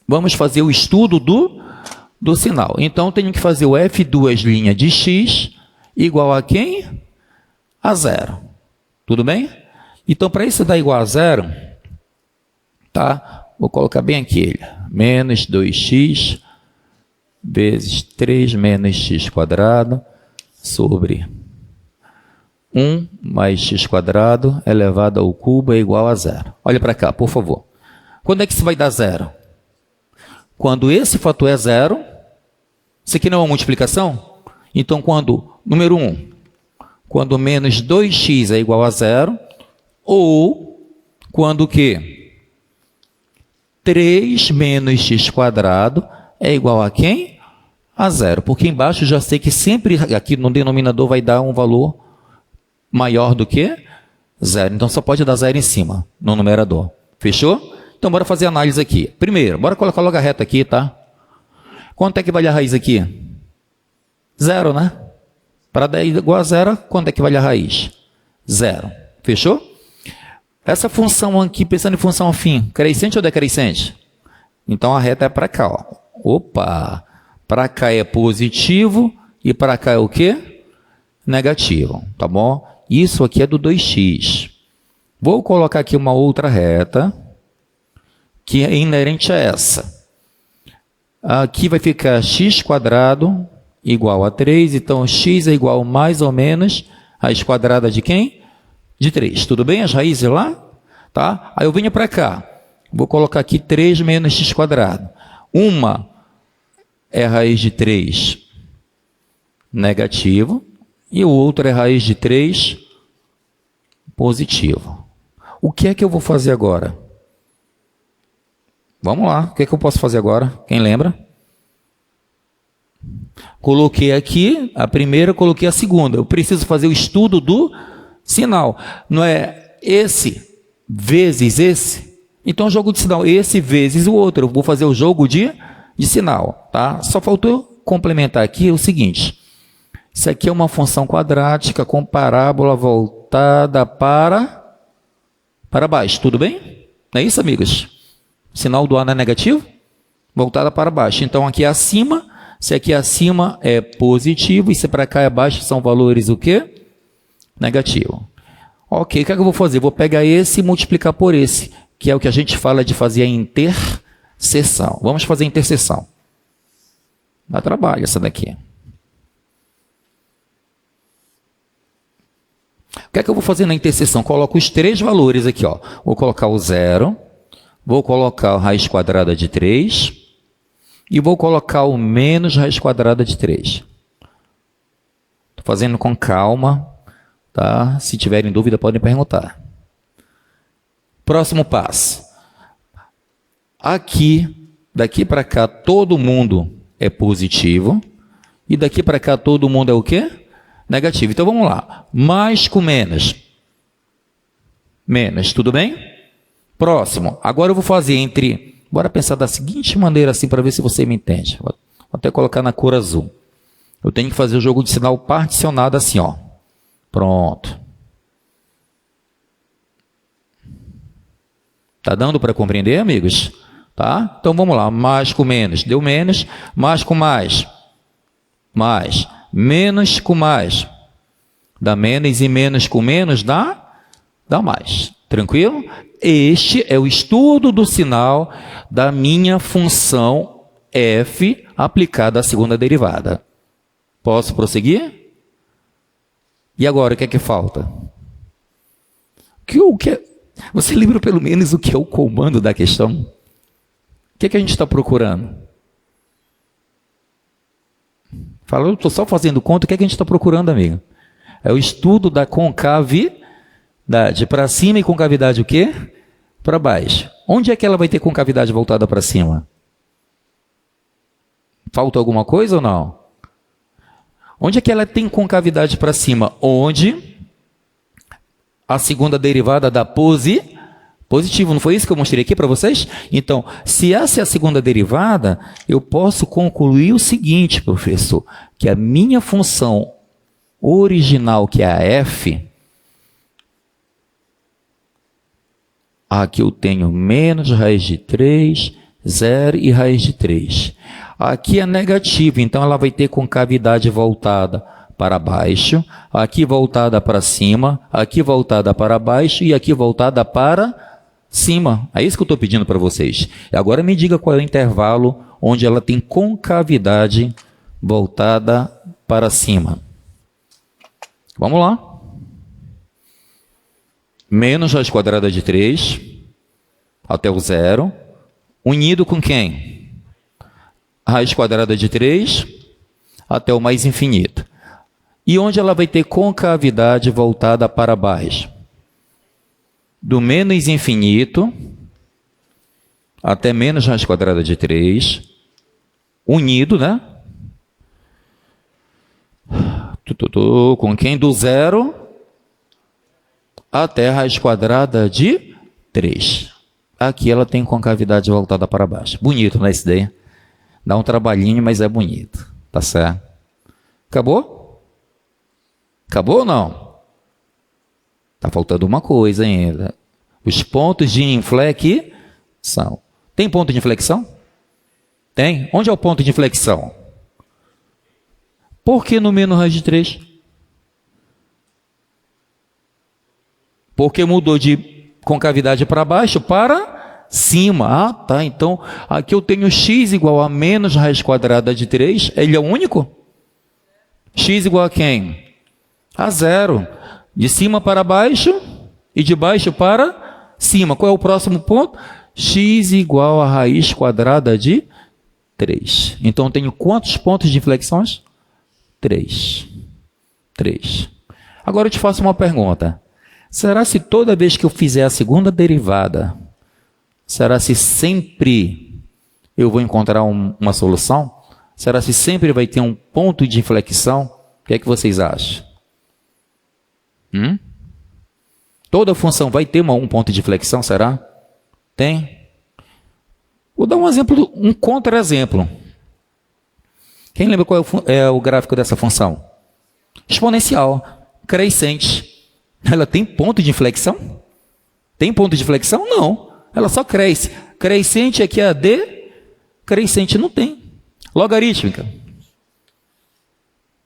Vamos fazer o estudo do sinal. Então, tenho que fazer o F2' de x igual a quem? A 0. Tudo bem? Então, para isso dar igual a 0, tá? Vou colocar bem aqui ele. Menos 2x vezes 3 menos x quadrado sobre 1 mais x quadrado elevado ao cubo é igual a 0. Olha para cá, por favor. Quando é que isso vai dar 0? Quando esse fator é 0, isso aqui não é uma multiplicação? Então, quando, número 1, quando menos 2x é igual a 0, ou quando o quê? 3 menos x quadrado é igual a quem? A 0. Porque embaixo eu já sei que sempre aqui no denominador vai dar um valor maior do que 0. Então, só pode dar 0 em cima, no numerador. Fechou? Então, bora fazer a análise aqui. Primeiro, bora colocar logo a reta aqui, tá? Quanto é que vale a raiz aqui? 0, né? Para dar igual a 0, quanto é que vale a raiz? 0. Fechou? Essa função aqui, pensando em função afim, crescente ou decrescente? Então, a reta é para cá, ó. Opa! Para cá é positivo e para cá é o quê? Negativo, tá bom? Isso aqui é do 2x. Vou colocar aqui uma outra reta que é inerente a essa. Aqui vai ficar x quadrado igual a 3, então x é igual mais ou menos a raiz quadrada de quem? De 3. Tudo bem? As raízes lá? Tá? Aí eu venho para cá. Vou colocar aqui 3 menos x quadrado. Uma é raiz de 3 negativo e o outro é raiz de 3 positivo. O que é que eu vou fazer agora? Vamos lá, o que eu posso fazer agora? Quem lembra? Coloquei aqui a primeira, coloquei a segunda. Eu preciso fazer o estudo do sinal. Não é esse vezes esse? Então, jogo de sinal, esse vezes o outro. Eu vou fazer o jogo de sinal, tá? Só faltou complementar aqui o seguinte. Isso aqui é uma função quadrática com parábola voltada para baixo. Tudo bem? Não é isso, amigos? O sinal do A não é negativo? Voltada para baixo. Então, aqui acima, se aqui acima é positivo e se para cá é baixo, são valores o quê? Negativo. Ok, o que é que eu vou fazer? Vou pegar esse e multiplicar por esse, que é o que a gente fala de fazer a interseção. Vamos fazer a interseção. Dá trabalho essa daqui. O que é que eu vou fazer na interseção? Coloco os três valores aqui, ó. Vou colocar o 0, vou colocar a raiz quadrada de 3 e vou colocar o menos raiz quadrada de 3. Estou fazendo com calma, tá? Se tiverem dúvida, podem perguntar. Próximo passo. Aqui, daqui para cá, todo mundo é positivo. E daqui para cá, todo mundo é o quê? Negativo. Então, vamos lá. Mais com menos. Menos, tudo bem? Próximo. Agora eu vou fazer entre... Bora pensar da seguinte maneira, assim, para ver se você me entende. Vou até colocar na cor azul. Eu tenho que fazer o jogo de sinal particionado assim, ó. Pronto. Tá dando para compreender, amigos? Tá? Então, vamos lá. Mais com menos. Deu menos. Mais com mais. Mais. Menos com mais. Dá menos e menos com menos dá mais. Tranquilo? Este é o estudo do sinal da minha função f aplicada à segunda derivada. Posso prosseguir? E agora, o que é que falta? Você lembra pelo menos o que é o comando da questão? O que é que a gente está procurando? Fala, eu estou só fazendo conta, o que é que a gente está procurando, amigo? É o estudo da concavidade para cima e concavidade o quê? Para baixo. Onde é que ela vai ter concavidade voltada para cima? Falta alguma coisa ou não? Onde é que ela tem concavidade para cima? Onde a segunda derivada dá positivo. Não foi isso que eu mostrei aqui para vocês? Então, se essa é a segunda derivada, eu posso concluir o seguinte, professor, que a minha função original, que é a f, aqui eu tenho menos raiz de 3, 0 e raiz de 3. Aqui é negativo, então ela vai ter concavidade voltada para baixo, aqui voltada para cima, aqui voltada para baixo e aqui voltada para cima. É isso que eu estou pedindo para vocês. Agora me diga qual é o intervalo onde ela tem concavidade voltada para cima. Vamos lá. Menos raiz quadrada de 3 até o 0, unido com quem? Raiz quadrada de 3 até o mais infinito. E onde ela vai ter concavidade voltada para baixo? Do menos infinito até menos raiz quadrada de 3, unido, né? Com quem? Do 0 até a raiz quadrada de 3. Aqui ela tem concavidade voltada para baixo. Bonito, não é isso daí? Dá um trabalhinho, mas é bonito. Tá certo? Acabou? Acabou ou não? Tá faltando uma coisa ainda. Os pontos de inflexão. Tem ponto de inflexão? Tem. Onde é o ponto de inflexão? Por que no menos raiz de 3? Porque mudou de concavidade para baixo para cima. Ah, tá. Então, aqui eu tenho x igual a menos raiz quadrada de 3. Ele é o único? X igual a quem? A 0. De cima para baixo e de baixo para cima. Qual é o próximo ponto? X igual a raiz quadrada de 3. Então, eu tenho quantos pontos de inflexões? 3. Agora eu te faço uma pergunta. Será se toda vez que eu fizer a segunda derivada Será se sempre eu vou encontrar uma solução? Será se sempre vai ter um ponto de inflexão? O que é que vocês acham? Toda função vai ter um ponto de inflexão, será? Tem? Vou dar um exemplo, um contra-exemplo. Quem lembra qual é o gráfico dessa função? Exponencial, crescente. Ela tem ponto de inflexão? Tem ponto de inflexão? Não. Ela só cresce. Crescente aqui é a D, crescente não tem. Logarítmica.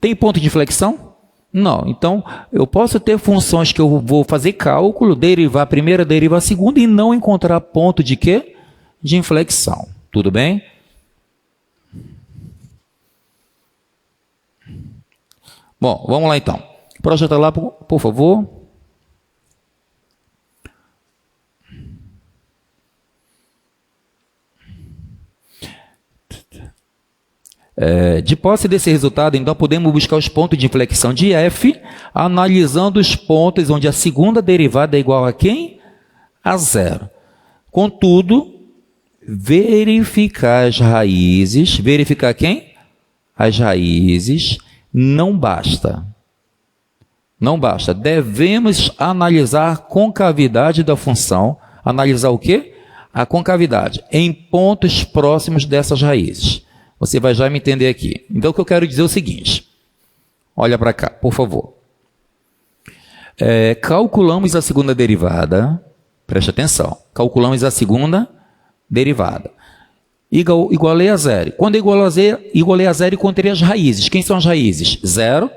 Tem ponto de inflexão? Não. Então, eu posso ter funções que eu vou fazer cálculo, derivar a primeira, derivar a segunda e não encontrar ponto de quê? De inflexão. Tudo bem? Bom, vamos lá então. Projeta lá, por favor. De posse desse resultado, então, podemos buscar os pontos de inflexão de f, analisando os pontos onde a segunda derivada é igual a quem? A zero. Contudo, verificar as raízes, verificar quem? As raízes, não basta. Não basta. Devemos analisar a concavidade da função. Analisar o quê? A concavidade em pontos próximos dessas raízes. Você vai já me entender aqui. Então, o que eu quero dizer é o seguinte. Olha para cá, por favor. Calculamos a segunda derivada. Preste atenção. Calculamos a segunda derivada. Igualei a zero. Quando igualei a zero, encontrei as raízes. Quem são as raízes? Zero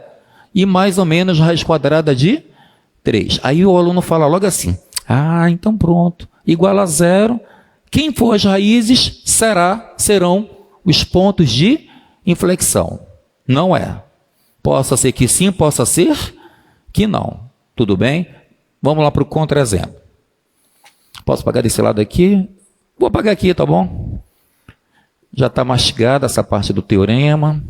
e mais ou menos raiz quadrada de 3. Aí o aluno fala logo assim. Então pronto. Igual a zero. Quem for as raízes serão os pontos de inflexão. Não é. Possa ser que sim, possa ser que não. Tudo bem? Vamos lá para o contra-exemplo. Posso apagar desse lado aqui? Vou apagar aqui, tá bom? Já está mastigada essa parte do teorema.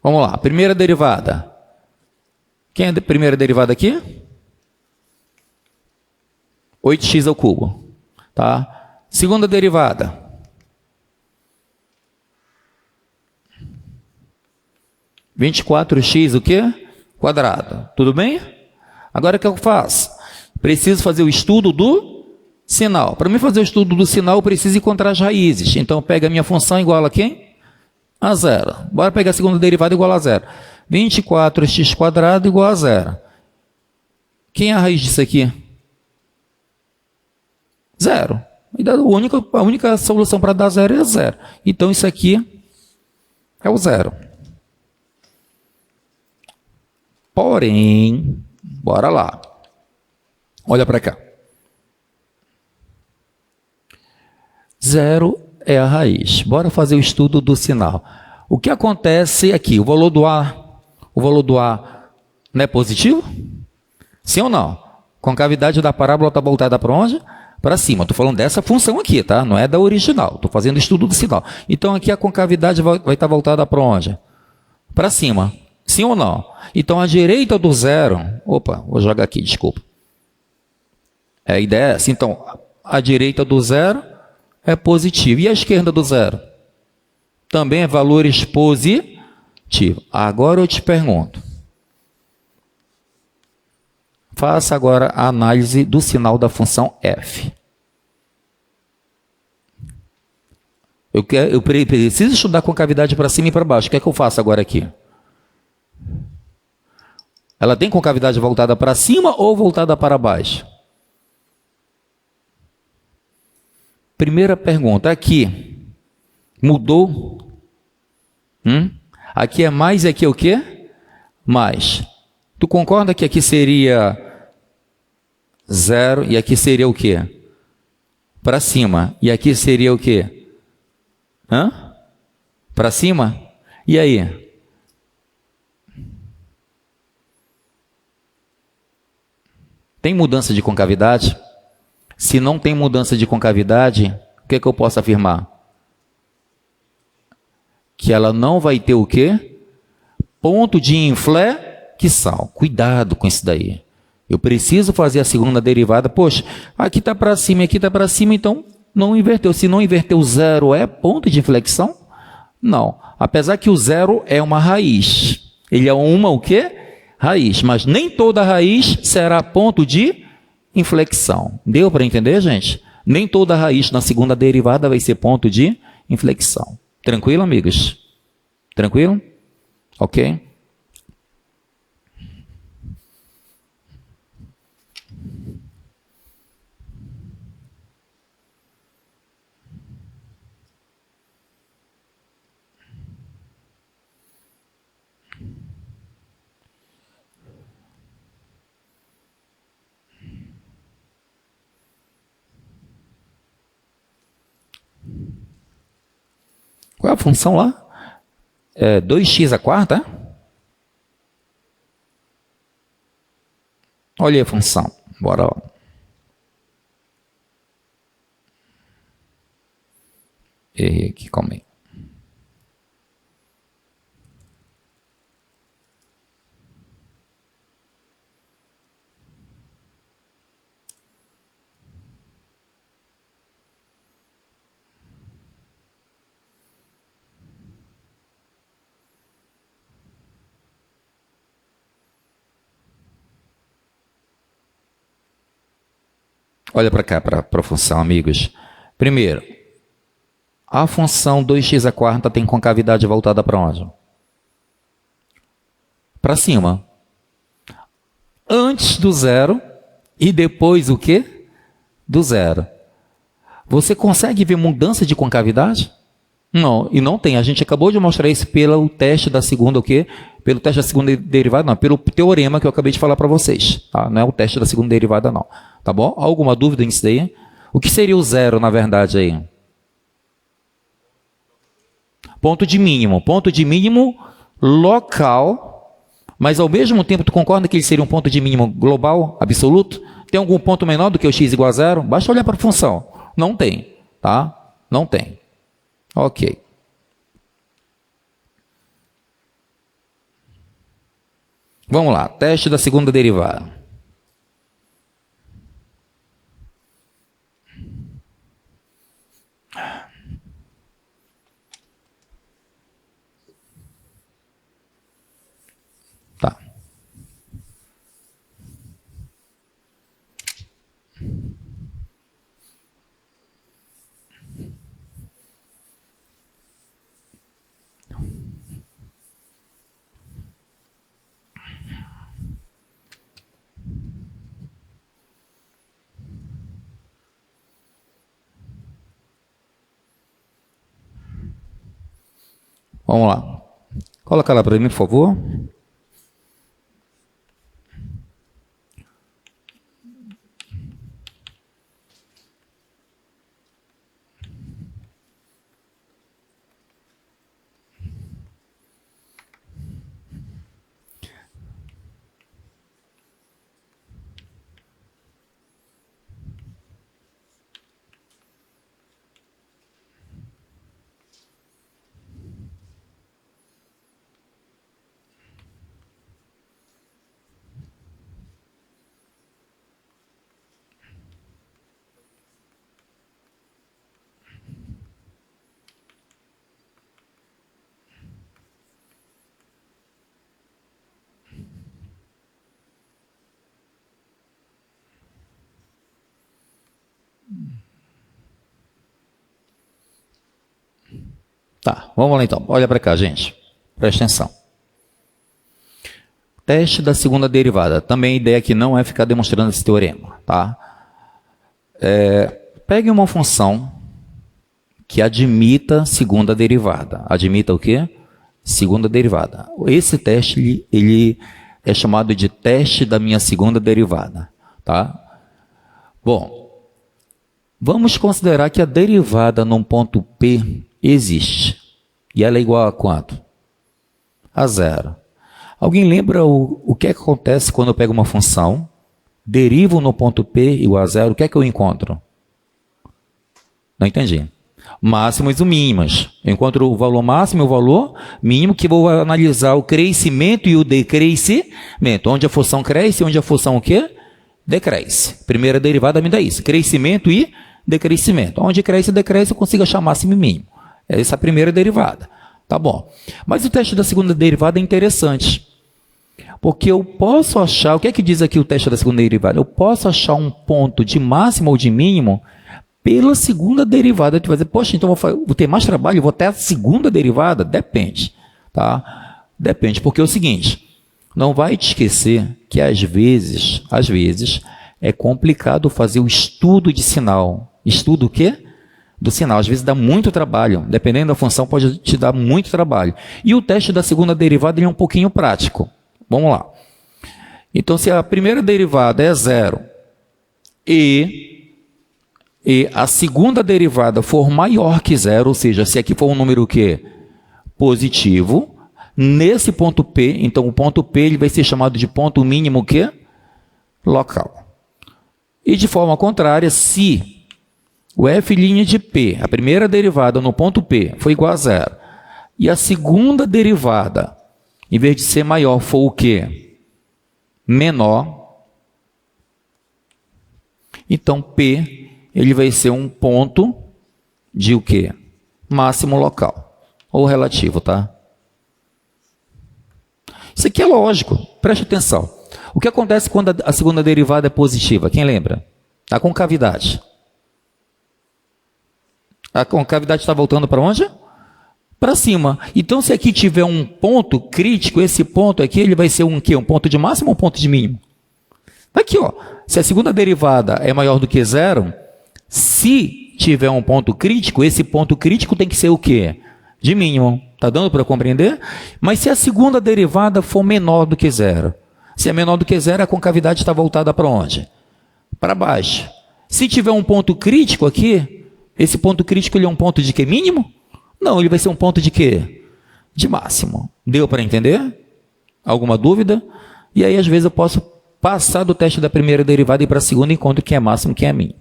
Vamos lá, primeira derivada. Quem é a primeira derivada aqui? 8x ao cubo. Tá? Segunda derivada. – 24x o quê? Quadrado. Tudo bem? Agora o que eu faço? Preciso fazer o estudo do sinal. Para mim fazer o estudo do sinal, eu preciso encontrar as raízes. Então, pega a minha função igual a quem? A zero. Bora pegar a segunda derivada igual a zero. 24x quadrado igual a zero. Quem é a raiz disso aqui? Zero. A única solução para dar zero é zero. Então, isso aqui é o zero. Porém, bora lá. Olha para cá. Zero é a raiz. Bora fazer o estudo do sinal. O que acontece aqui? O valor do A não é positivo? Sim ou não? Concavidade da parábola está voltada para onde? Para cima. Estou falando dessa função aqui, tá? Não é da original. Estou fazendo o estudo do sinal. Então, aqui a concavidade vai estar voltada para onde? Para cima. Sim ou não? Então, a direita do zero... Opa, vou jogar aqui, desculpa. A ideia é essa. Então, a direita do zero é positiva. E a esquerda do zero? Também é valores positivos. Agora eu te pergunto. Faça agora a análise do sinal da função f. Eu preciso estudar concavidade para cima e para baixo. O que é que eu faço agora aqui? Ela tem concavidade voltada para cima ou voltada para baixo? Primeira pergunta, aqui mudou? Aqui é mais e aqui é o quê? Mais. Tu concorda que aqui seria zero e aqui seria o quê? Para cima. E aqui seria o quê? Para cima? E aí? Tem mudança de concavidade? Se não tem mudança de concavidade, o que é que eu posso afirmar? que ela não vai ter o quê? Ponto de inflexão. Cuidado com isso daí. Eu preciso fazer a segunda derivada. Poxa, aqui está para cima, aqui está para cima, então não inverteu. Se não inverteu, zero é ponto de inflexão? Não. Apesar que o zero é uma raiz. Ele é uma o quê? Raiz. Mas nem toda raiz será ponto de inflexão. Deu para entender, gente? Nem toda raiz na segunda derivada vai ser ponto de inflexão. Tranquilo, amigos? Tranquilo? Ok? Qual é a função lá? 2x à quarta? Olha aí a função. Bora lá. Errei aqui, calma aí. Olha para cá, para a função, amigos. Primeiro, a função 2x à quarta tem concavidade voltada para onde? Para cima. Antes do zero e depois o quê? Do zero. Você consegue ver mudança de concavidade? Não, e não tem. A gente acabou de mostrar isso pelo teste da segunda, o quê? Pelo teste da segunda derivada, não, pelo teorema que eu acabei de falar para vocês. Tá? Não é o teste da segunda derivada, não. Tá bom? Alguma dúvida nisso daí? O que seria o zero, na verdade, aí? Ponto de mínimo local, mas ao mesmo tempo, tu concorda que ele seria um ponto de mínimo global, absoluto? Tem algum ponto menor do que o x igual a zero? Basta olhar para a função. Não tem, tá? Não tem. Ok. Vamos lá, teste da segunda derivada. Tá. Vamos lá. Coloca lá para mim, por favor. Tá, vamos lá então. Olha para cá, gente. Presta atenção. Teste da segunda derivada. Também a ideia aqui não é ficar demonstrando esse teorema, tá? Pegue uma função que admita segunda derivada. Admita o quê? Segunda derivada. Esse teste, ele é chamado de teste da minha segunda derivada, tá? Bom, vamos considerar que a derivada num ponto P existe. E ela é igual a quanto? A zero. Alguém lembra o que acontece quando eu pego uma função, derivo no ponto P igual a zero, o que é que eu encontro? Não entendi. máximos e mínimos. Eu encontro o valor máximo e o valor mínimo, que vou analisar o crescimento e o decrescimento. Onde a função cresce e onde a função o quê? Decresce. Primeira derivada me dá isso. Crescimento e decrescimento. Onde cresce e decresce, eu consigo achar máximo e mínimo. Essa é a primeira derivada. Tá bom. Mas o teste da segunda derivada é interessante. Porque eu posso achar... O que é que diz aqui o teste da segunda derivada? Eu posso achar um ponto de máximo ou de mínimo pela segunda derivada. Tu vai dizer, poxa, então vou ter mais trabalho, vou ter a segunda derivada? Depende. Tá? Depende. Porque é o seguinte... Não vai te esquecer que às vezes, é complicado fazer o estudo de sinal. Estudo o quê? Do sinal. Às vezes dá muito trabalho. Dependendo da função, pode te dar muito trabalho. E o teste da segunda derivada ele é um pouquinho prático. Vamos lá. Então, se a primeira derivada é zero e a segunda derivada for maior que zero, ou seja, se aqui for um número o quê? Positivo, nesse ponto P, então o ponto P ele vai ser chamado de ponto mínimo que? Local. E de forma contrária, se o f' de P, a primeira derivada no ponto P, foi igual a zero, e a segunda derivada, em vez de ser maior, for o quê? Menor, então P ele vai ser um ponto de o quê? Máximo local, ou relativo, tá? Isso aqui é lógico, preste atenção. O que acontece quando a segunda derivada é positiva? Quem lembra? A concavidade. A concavidade está voltando para onde? Para cima. Então, se aqui tiver um ponto crítico, esse ponto aqui ele vai ser um quê? Um ponto de máximo ou um ponto de mínimo? Aqui, ó. Se a segunda derivada é maior do que zero, se tiver um ponto crítico, esse ponto crítico tem que ser o quê? De mínimo. Está dando para compreender? Mas se a segunda derivada for menor do que zero, se é menor do que zero, a concavidade está voltada para onde? Para baixo. Se tiver um ponto crítico aqui, esse ponto crítico ele é um ponto de quê? Mínimo? Não, ele vai ser um ponto de quê? De máximo. Deu para entender? Alguma dúvida? E aí, às vezes, eu posso passar do teste da primeira derivada e ir para a segunda e encontro quem é máximo e quem é mínimo.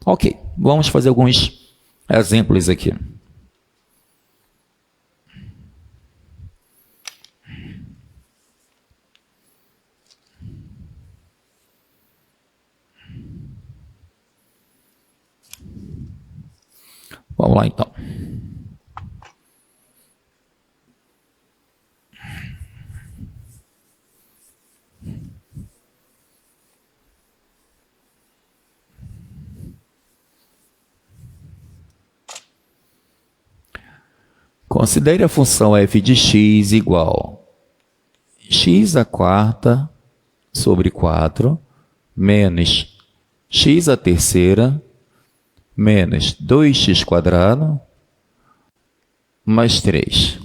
Ok, vamos fazer alguns exemplos aqui. Vamos lá, então. Considere a função f de x igual x à quarta sobre 4 menos x à terceira menos 2x² mais 3.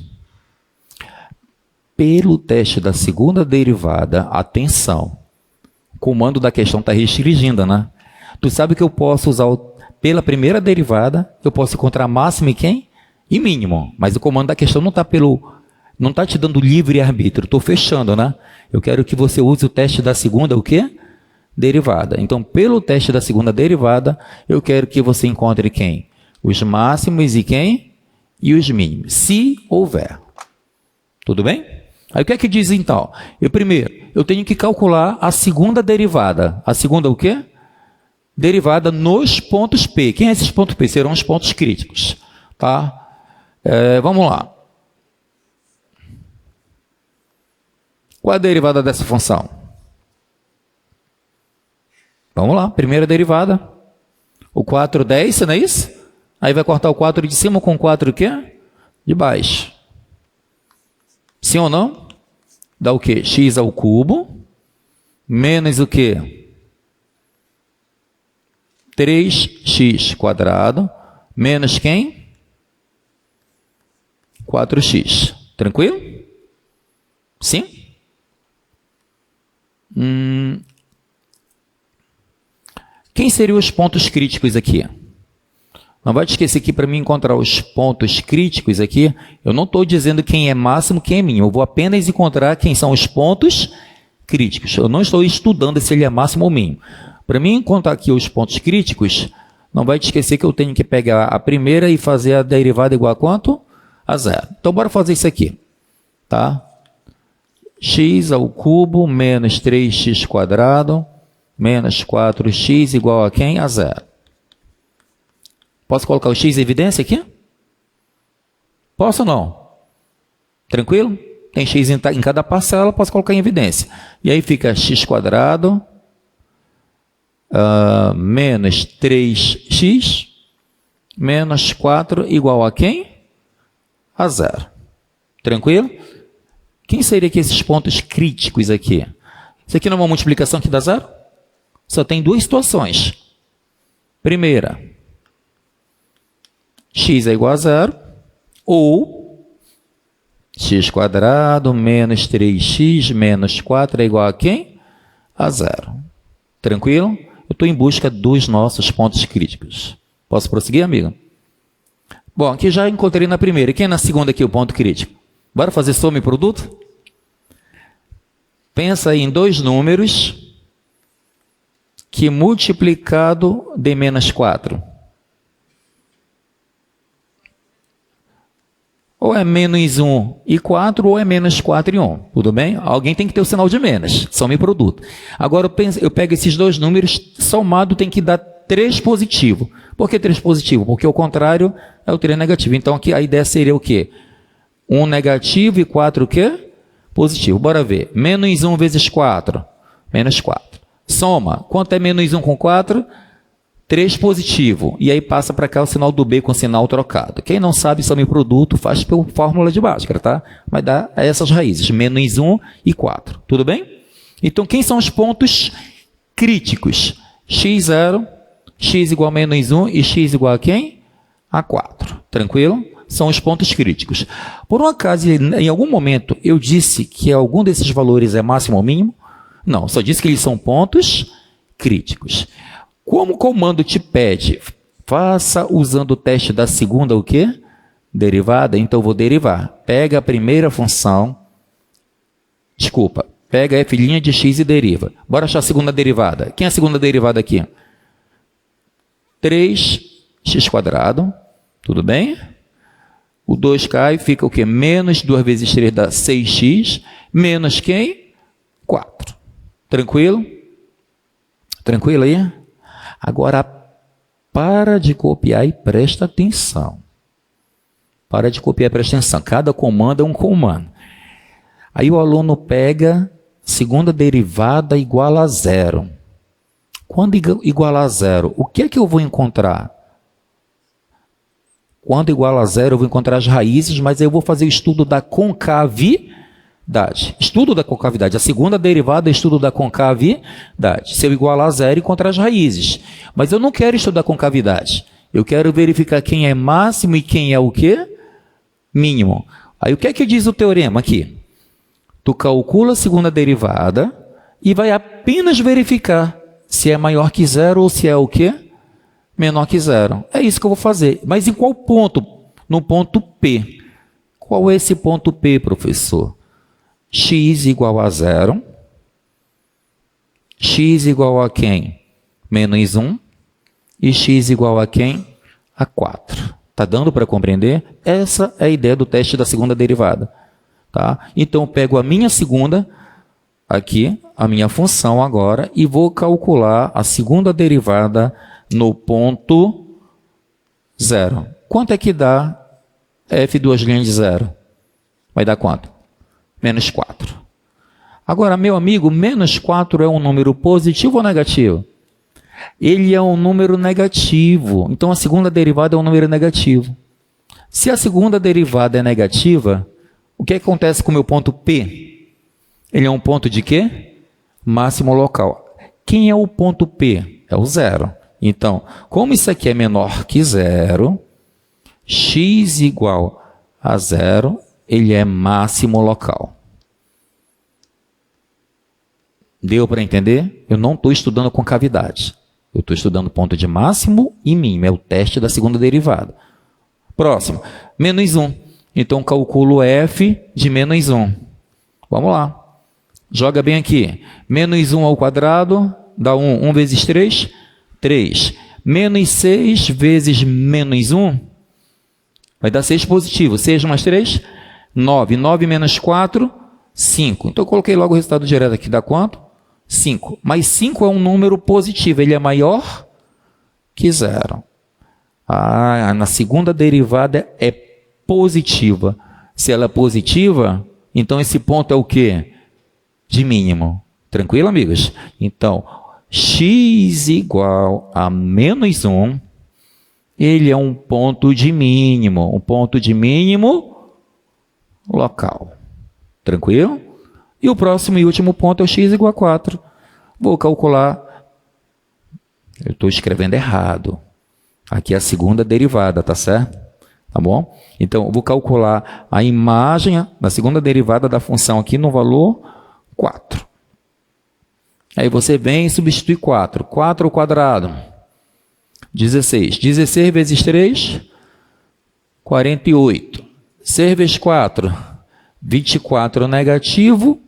Pelo teste da segunda derivada, atenção, o comando da questão está restringindo, né? Tu sabe que eu posso usar, pela primeira derivada, eu posso encontrar máximo e quem? E mínimo. Mas o comando da questão não está te dando livre arbítrio, estou fechando, né? Eu quero que você use o teste da segunda, o quê? Derivada. Então, pelo teste da segunda derivada, eu quero que você encontre quem? Os máximos e quem? E os mínimos, se houver. Tudo bem? Aí o que é que diz então? Eu tenho que calcular a segunda derivada. A segunda o quê? Derivada nos pontos P. Quem é esses pontos P? Serão os pontos críticos. Tá? Vamos lá. Qual é a derivada dessa função? Vamos lá, primeira derivada. O 4, 10, não é isso? Aí vai cortar o 4 de cima com o 4 o quê? De baixo. Sim ou não? Dá o quê? X ao cubo menos o quê? 3x² menos quem? 4x. Tranquilo? Sim? Quem seriam os pontos críticos aqui? Não vai te esquecer que para mim encontrar os pontos críticos aqui, eu não estou dizendo quem é máximo, quem é mínimo. Eu vou apenas encontrar quem são os pontos críticos. Eu não estou estudando se ele é máximo ou mínimo. Para mim encontrar aqui os pontos críticos, Não vai te esquecer que eu tenho que pegar a primeira e fazer a derivada igual a quanto? A zero. Então, bora fazer isso aqui. Tá? X ao cubo menos 3x quadrado menos 4x igual a quem? A zero. Posso colocar o x em evidência aqui? Posso ou não? Tranquilo? Tem x em cada parcela, posso colocar em evidência. E aí fica x quadrado menos 3x menos 4 igual a quem? A zero. Tranquilo? Quem seria que esses pontos críticos aqui? Isso aqui não é uma multiplicação que dá zero? Só tem duas situações. Primeira, x é igual a zero, ou x quadrado menos 3x menos 4 é igual a quem? A zero. Tranquilo? Eu estou em busca dos nossos pontos críticos. Posso prosseguir, amigo? Bom, aqui já encontrei na primeira. E quem é na segunda aqui o ponto crítico? Bora fazer soma e produto? Pensa aí em dois números que multiplicado de menos 4. Ou é menos 1 e 4, ou é menos 4 e 1. Tudo bem? Alguém tem que ter o sinal de menos. Soma e produto. Agora eu pego esses dois números, somado tem que dar 3 positivo. Por que 3 positivo? Porque o contrário é o 3 negativo. Então aqui a ideia seria o quê? 1 negativo e 4 o quê? Positivo. Bora ver. Menos 1 vezes 4. Menos 4. Soma. Quanto é menos 1 com 4? 3 positivo. E aí passa para cá o sinal do B com o sinal trocado. Quem não sabe soma e produto faz por fórmula de Bhaskara, tá? Vai dar essas raízes. Menos 1 e 4. Tudo bem? Então, quem são os pontos críticos? x0, x igual a menos 1 e x igual a quem? A 4. Tranquilo? São os pontos críticos. Por um acaso, em algum momento, eu disse que algum desses valores é máximo ou mínimo? Não, só disse que eles são pontos críticos. Como o comando te pede, faça usando o teste da segunda o quê? Derivada, então eu vou derivar. Pega a primeira função, pega f' de x e deriva. Bora achar a segunda derivada. Quem é a segunda derivada aqui? 3x quadrado, tudo bem? O 2 cai, fica o quê? Menos 2 vezes 3 dá 6x, menos quem? 4. Tranquilo? Tranquilo aí? Agora, para de copiar e presta atenção. Para de copiar e presta atenção. Cada comando é um comando. Aí o aluno pega segunda derivada igual a zero. Quando igual a zero, o que é que eu vou encontrar? Quando igual a zero, eu vou encontrar as raízes, mas eu vou fazer o estudo da concavidade. Estudo da concavidade. A segunda derivada é estudo da concavidade. Se eu igualar a zero, encontrar as raízes. Mas eu não quero estudar concavidade. Eu quero verificar quem é máximo e quem é o quê? Mínimo. Aí o que é que diz o teorema aqui? Tu calcula a segunda derivada e vai apenas verificar se é maior que zero ou se é o quê? Menor que zero. É isso que eu vou fazer. Mas em qual ponto? No ponto P. Qual é esse ponto P, professor? X igual a zero. X igual a quem? Menos 1. E x igual a quem? A 4. Está dando para compreender? Essa é a ideia do teste da segunda derivada. Tá? Então, eu pego a minha segunda, aqui, a minha função agora, e vou calcular a segunda derivada no ponto 0. Quanto é que dá f duas linhas de zero? Vai dar quanto? Menos 4. Agora, meu amigo, menos 4 é um número positivo ou negativo? Ele é um número negativo. Então, a segunda derivada é um número negativo. Se a segunda derivada é negativa, o que acontece com o meu ponto P? Ele é um ponto de quê? Máximo local. Quem é o ponto P? É o zero. Então, como isso aqui é menor que zero, x igual a zero, ele é máximo local. Deu para entender? Eu não estou estudando concavidade. Eu estou estudando ponto de máximo e mínimo. É o teste da segunda derivada. Próximo. Menos 1. Então, calculo f de menos 1. Vamos lá. Joga bem aqui. Menos 1 ao quadrado dá 1. 1 vezes 3? 3. Menos 6 vezes menos 1 vai dar 6 positivo. 6 mais 3, 9. 9 menos 4, 5. Então eu coloquei logo o resultado direto aqui. Dá quanto? 5. Mas 5 é um número positivo. Ele é maior que 0. Na segunda derivada é positiva. Se ela é positiva, então esse ponto é o quê? De mínimo. Tranquilo, amigos? Então, x igual a menos 1, ele é um ponto de mínimo. Um ponto de mínimo local. Tranquilo? E o próximo e último ponto é o x igual a 4. Vou calcular. Eu estou escrevendo errado. Aqui é a segunda derivada, tá certo? Tá bom? Então, eu vou calcular a imagem da segunda derivada da função aqui no valor 4. Aí você vem e substitui 4. 4 ao quadrado, 16. 16 vezes 3, 48. 6 vezes 4, 24 negativo,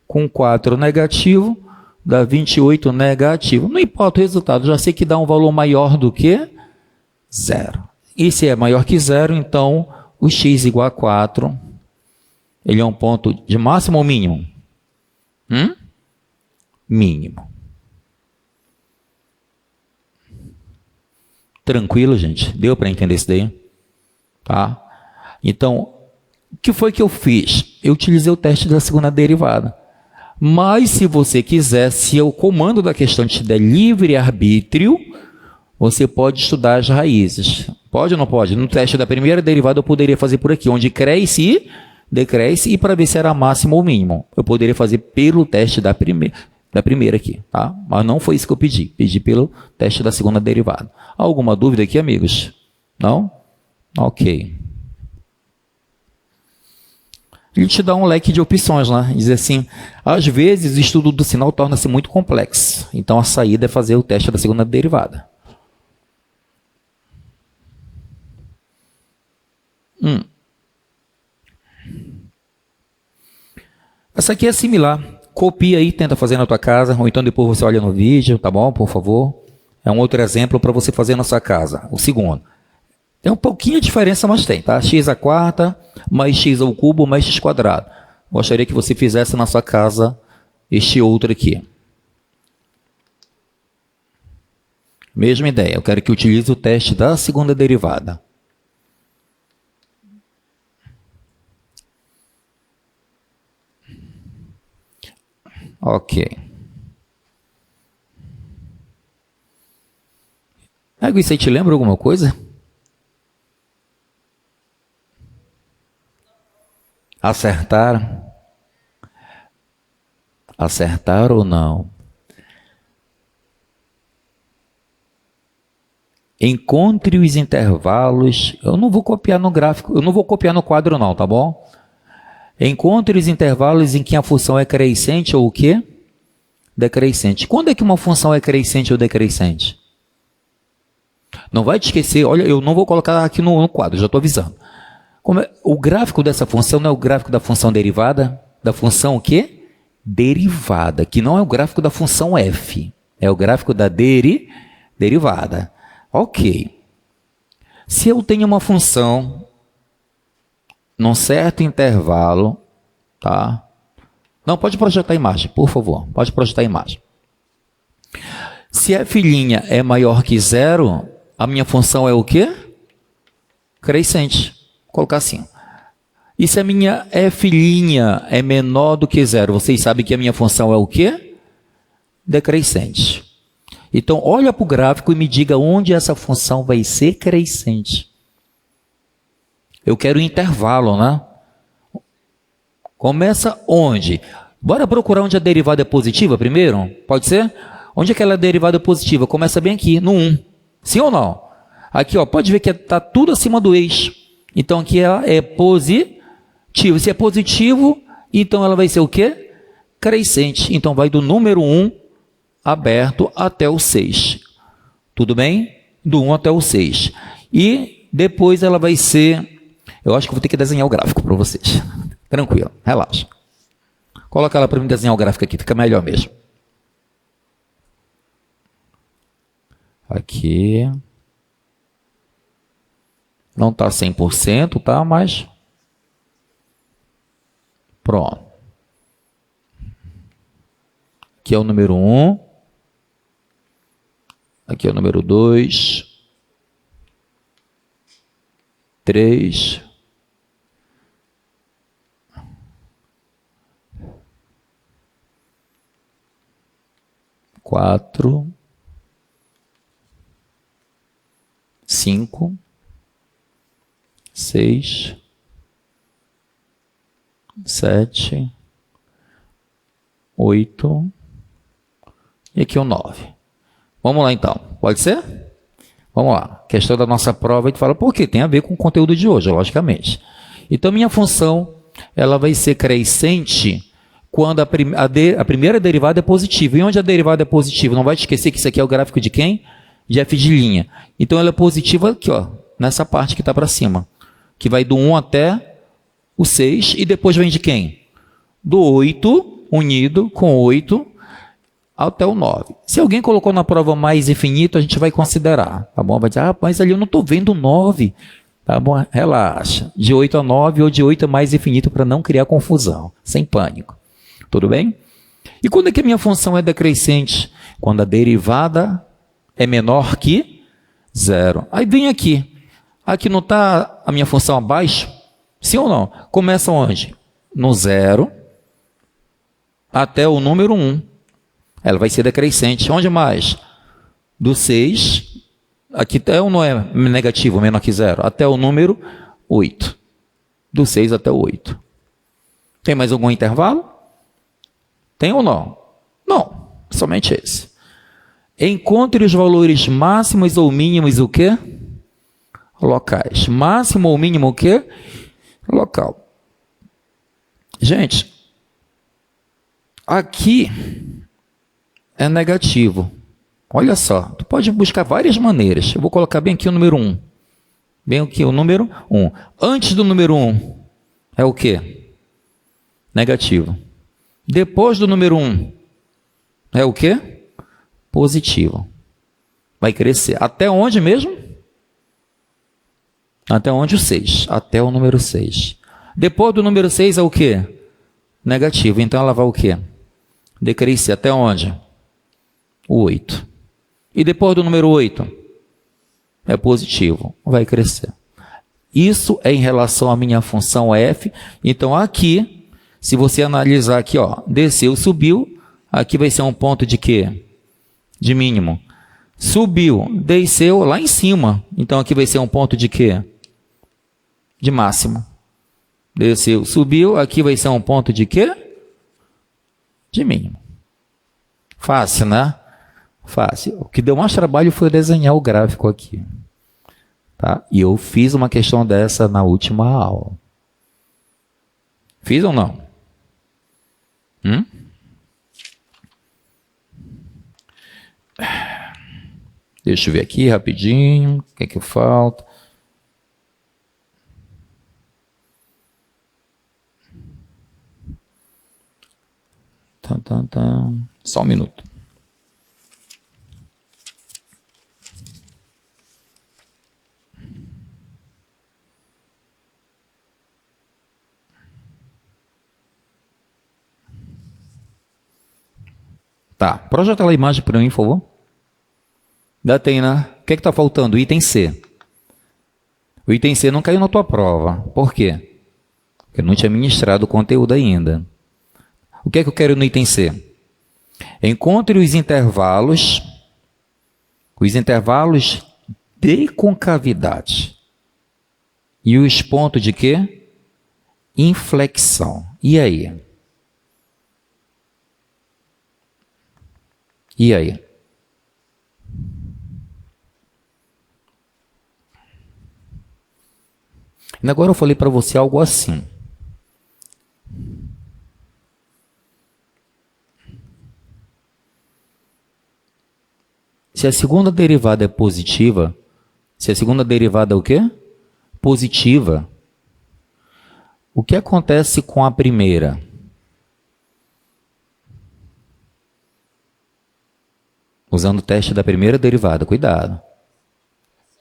com 4 negativo, dá 28 negativo. Não importa o resultado, já sei que dá um valor maior do que 0. E se é maior que 0, então o x igual a 4, ele é um ponto de máximo ou mínimo? Mínimo. Tranquilo, gente? Deu para entender isso daí? Tá? Então, o que foi que eu fiz? Eu utilizei o teste da segunda derivada. Mas, se você quiser, se o comando da questão te der livre-arbítrio, você pode estudar as raízes. Pode ou não pode? No teste da primeira derivada, eu poderia fazer por aqui, onde cresce e decresce, e para ver se era máximo ou mínimo. Eu poderia fazer pelo teste da primeira aqui, tá? Mas não foi isso que eu pedi. Pedi pelo teste da segunda derivada. Alguma dúvida aqui, amigos? Não? Ok. Ele te dá um leque de opções, né? Diz assim, às vezes o estudo do sinal torna-se muito complexo. Então a saída é fazer o teste da segunda derivada. Essa aqui é similar. Copia aí, tenta fazer na tua casa, ou então depois você olha no vídeo, tá bom? Por favor. É um outro exemplo para você fazer na sua casa. O segundo. Tem um pouquinho de diferença, mas tem, tá? X à quarta, mais x ao cubo, mais x quadrado. Gostaria que você fizesse na sua casa este outro aqui. Mesma ideia. Eu quero que utilize o teste da segunda derivada. Ok. Isso aí te lembra alguma coisa? Acertaram? Acertaram ou não? Encontre os intervalos. Eu não vou copiar no gráfico, eu não vou copiar no quadro não, tá bom? Encontre os intervalos em que a função é crescente ou o quê? Decrescente. Quando é que uma função é crescente ou decrescente? Não vai te esquecer, olha, eu não vou colocar aqui no quadro, já estou avisando. O gráfico dessa função não é o gráfico da função derivada? Da função o quê? Derivada, que não é o gráfico da função f. É o gráfico da derivada. Ok. Se eu tenho uma função num certo intervalo, tá? Não, pode projetar a imagem, por favor. Pode projetar a imagem. Se f' é maior que 0, a minha função é o quê? Crescente. Vou colocar assim. E se a minha f' é menor do que 0, vocês sabem que a minha função é o quê? Decrescente. Então, olha para o gráfico e me diga onde essa função vai ser crescente. Eu quero intervalo, né? Começa onde? Bora procurar onde a derivada é positiva primeiro? Pode ser? Onde é que ela é derivada positiva? Começa bem aqui, no 1. Sim ou não? Aqui, ó, pode ver que está tudo acima do eixo. Então, aqui ela é positivo. Se é positivo, então ela vai ser o quê? Crescente. Então, vai do número 1 aberto até o 6. Tudo bem? Do 1 até o 6. E depois ela vai ser... Eu acho que vou ter que desenhar o gráfico para vocês. Tranquilo, relaxa. Coloca ela para mim desenhar o gráfico aqui, fica melhor mesmo. Aqui. Não está 100%, tá? Mas pronto. Aqui é o número 1. Aqui é o número 2. 3. 4. 5. 6. 7. 8. E aqui o 9. Vamos lá então, pode ser? Vamos lá, questão da nossa prova, a gente fala, por quê? Tem a ver com o conteúdo de hoje, logicamente. Então, minha função, ela vai ser crescente quando a primeira derivada é positiva. E onde a derivada é positiva? Não vai te esquecer que isso aqui é o gráfico de quem? De f de linha. Então, ela é positiva aqui, ó, nessa parte que está para cima, que vai do 1 até o 6, e depois vem de quem? Do 8, unido com 8, até o 9. Se alguém colocou na prova mais infinito, a gente vai considerar, tá bom? Vai dizer, ah, mas ali eu não estou vendo 9. Tá bom? Relaxa. De 8 a 9 ou de 8 a mais infinito para não criar confusão. Sem pânico. Tudo bem? E quando é que a minha função é decrescente? Quando a derivada é menor que 0. Aí vem aqui. Aqui não está a minha função abaixo? Sim ou não? Começa onde? No 0 até o número 1. Ela vai ser decrescente. Onde mais? Do 6, aqui é ou não é negativo, menor que 0? Até o número 8. Do 6 até o 8. Tem mais algum intervalo? Tem ou não? Não, somente esse. Encontre os valores máximos ou mínimos o quê? Locais. Máximo ou mínimo o quê? Local. Gente, aqui é negativo. Olha só, tu pode buscar várias maneiras. Eu vou colocar bem aqui o número 1. Bem aqui o número 1. Antes do número 1 é o quê? Negativo. Depois do número 1 é o quê? Positivo. Vai crescer. Até onde mesmo? Até onde? O 6. Até o número 6. Depois do número 6 é o quê? Negativo. Então ela vai o quê? Decrescer. Até onde? O 8. E depois do número 8? É positivo. Vai crescer. Isso é em relação à minha função f. Então aqui, se você analisar aqui, ó, desceu, subiu, aqui vai ser um ponto de quê? De mínimo. Subiu, desceu lá em cima. Então aqui vai ser um ponto de quê? De máximo. Desceu, subiu, aqui vai ser um ponto de quê? De mínimo. Fácil, né? Fácil. O que deu mais trabalho foi desenhar o gráfico aqui. Tá? E eu fiz uma questão dessa na última aula. Fiz ou não? Deixa eu ver aqui rapidinho. O que é que falta? Só um minuto. Tá, projeta a imagem para mim, por favor. Ainda tem, né? O que está faltando? O item C. O item C não caiu na tua prova. Por quê? Porque eu não tinha ministrado o conteúdo ainda. O que é que eu quero no item C? Encontre os intervalos de concavidade. E os pontos de quê? Inflexão. E aí? E aí? E agora eu falei para você algo assim. Se a segunda derivada é positiva, se a segunda derivada é o quê? Positiva. O que acontece com a primeira? O Usando o teste da primeira derivada, cuidado.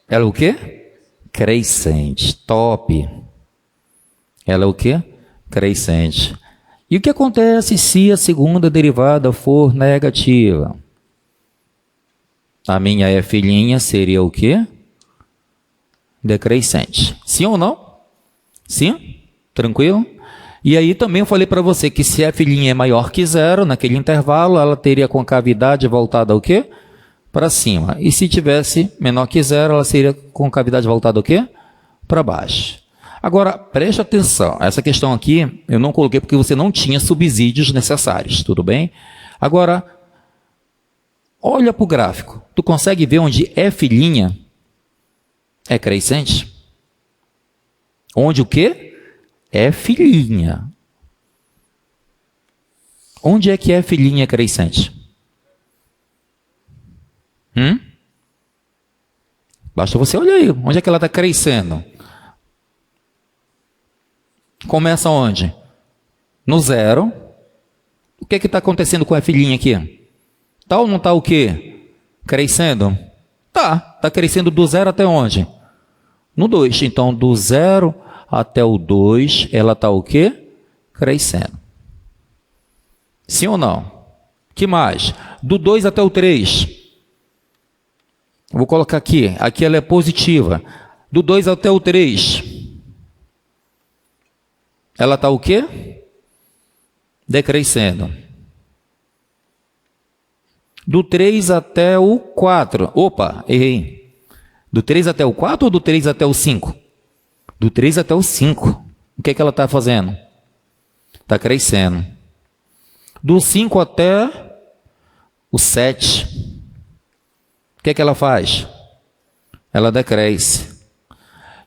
Ela é o quê? Crescente, top. Ela é o quê? Crescente. E o que acontece se a segunda derivada for negativa? A minha f' seria o quê? Decrescente. Sim ou não? Sim? Tranquilo? E aí também eu falei para você que se f' é maior que zero, naquele intervalo, ela teria a concavidade voltada ao quê? Para cima. E se tivesse menor que zero, ela seria concavidade voltada ao quê? Para baixo. Agora, preste atenção. Essa questão aqui eu não coloquei porque você não tinha subsídios necessários, tudo bem? Agora, olha para o gráfico. Tu consegue ver onde f' é crescente? Onde o quê? F'. Onde é que f' é crescente? Basta você olhar aí. Onde é que ela está crescendo? Começa onde? No zero. O que está acontecendo com f' aqui? Tá ou não está o quê? Crescendo? Tá. Está crescendo do zero até onde? No 2. Então, do 0 até o 2, ela está o quê? Crescendo. Sim ou não? Que mais? Do 2 até o 3. Vou colocar aqui. Aqui ela é positiva. Do 2 até o 3. Ela está o quê? Decrescendo. Do 3 até o 4. Opa, errei. Do 3 até o 4 ou do 3 até o 5? Do 3 até o 5. O que é que ela está fazendo? Está crescendo. Do 5 até o 7. O que é que ela faz? Ela decresce.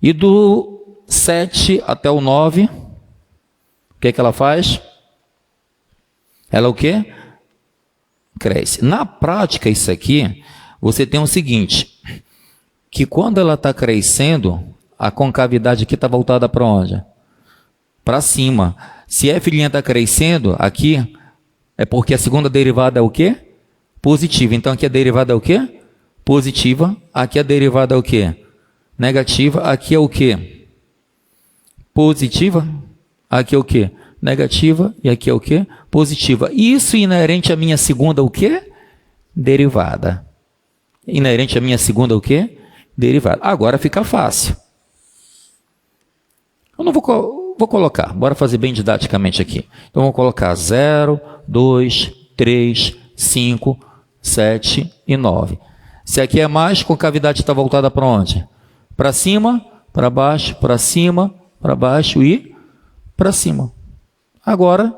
E do 7 até o 9, o que é que ela faz? Ela o quê? Cresce. Na prática, isso aqui, você tem o seguinte, que quando ela está crescendo, a concavidade aqui está voltada para onde? Para cima. Se f' está crescendo, aqui, é porque a segunda derivada é o quê? Positiva. Então, aqui a derivada é o quê? Positiva. Aqui a derivada é o quê? Negativa. Aqui é o quê? Positiva. Aqui é o quê? Negativa. E aqui é o quê? Positiva. Isso inerente à minha segunda o quê? Derivada. Inerente à minha segunda o quê? Derivada. Agora fica fácil. Eu não vou colocar. Bora fazer bem didaticamente aqui. Então, vou colocar 0, 2, 3, 5, 7 e 9. Se aqui é mais, concavidade está voltada para onde? Para cima, para baixo, para cima, para baixo e para cima. Agora,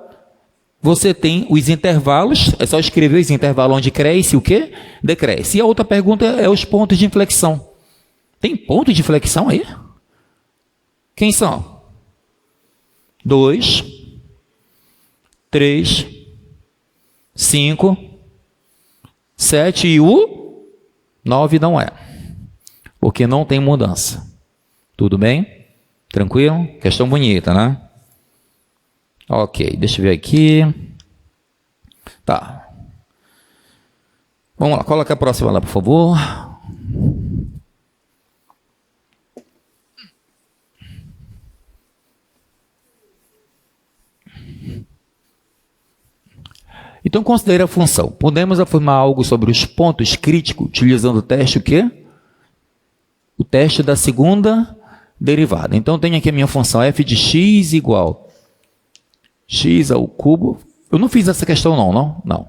você tem os intervalos, é só escrever os intervalos onde cresce o quê? Decresce. E a outra pergunta é os pontos de inflexão. Tem ponto de inflexão aí? Quem são? 2, 3, 5, 7 e o 9 não é. Porque não tem mudança. Tudo bem? Tranquilo? Questão bonita, né? Ok, deixa eu ver aqui. Tá. Vamos lá, coloca a próxima lá, por favor. Então, considere a função. Podemos afirmar algo sobre os pontos críticos utilizando o teste o quê? O teste da segunda derivada. Então, tenho aqui a minha função f de x igual x ao cubo. Eu não fiz essa questão não.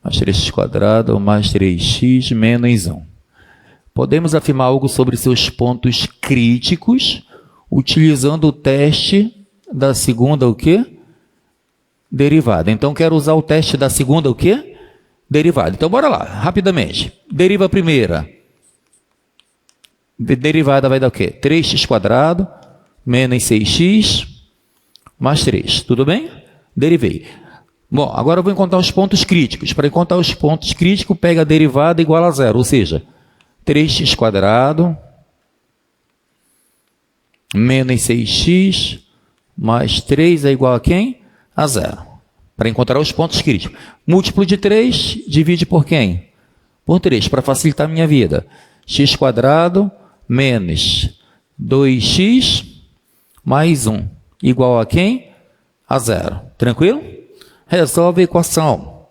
Mais 3x quadrado mais 3x menos 1. Podemos afirmar algo sobre seus pontos críticos utilizando o teste da segunda o quê? Derivada. Então, quero usar o teste da segunda o quê? Derivada. Então, bora lá, rapidamente. Deriva a primeira. Derivada vai dar o quê? 3x quadrado menos 6x mais 3. Tudo bem? Derivei. Bom, agora eu vou encontrar os pontos críticos. Para encontrar os pontos críticos, pega a derivada igual a zero. Ou seja, 3x quadrado menos 6x mais 3 é igual a quem? A zero. Para encontrar os pontos críticos. Múltiplo de 3, divide por quem? por 3, para facilitar a minha vida. X² menos 2x mais 1, igual a quem? A 0. Tranquilo? Resolve a equação.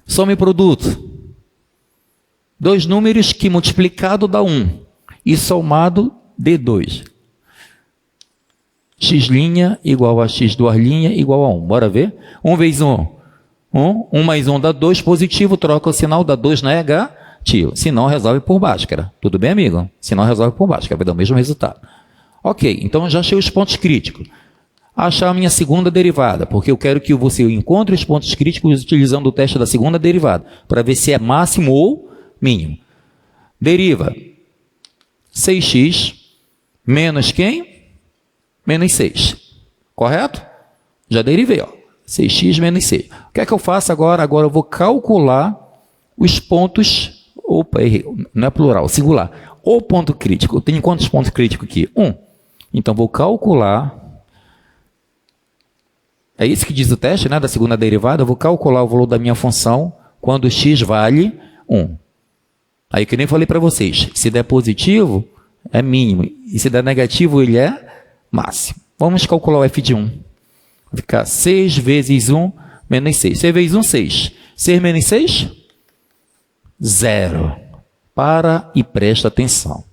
Some produto. 2 números que multiplicado dá 1 e somado dê 2. X' igual a x² igual a 1. Bora ver? 1 vezes 1. 1 mais 1 dá 2 positivo, troca o sinal, dá 2 negativo. Se não, resolve por Bhaskara. Tudo bem, amigo? Se não, resolve por Bhaskara, vai dar o mesmo resultado. Ok, então já achei os pontos críticos. Achar a minha segunda derivada, porque eu quero que você encontre os pontos críticos utilizando o teste da segunda derivada, para ver se é máximo ou mínimo. Deriva 6x menos quem? Menos 6. Correto? Já derivei, ó. 6x menos 6. O que é que eu faço agora? Agora eu vou calcular os pontos. Opa, errei. Não é plural, singular. O ponto crítico. Eu tenho quantos pontos críticos aqui? 1. Então vou calcular. É isso que diz o teste, né? Da segunda derivada. Eu vou calcular o valor da minha função quando x vale 1. Aí que nem falei para vocês. Se der positivo, é mínimo. E se der negativo, ele é máximo. Vamos calcular o f de 1. Vai ficar 6 vezes 1 menos 6. 6 vezes 1, 6. 6 menos 6? 0. Para e presta atenção.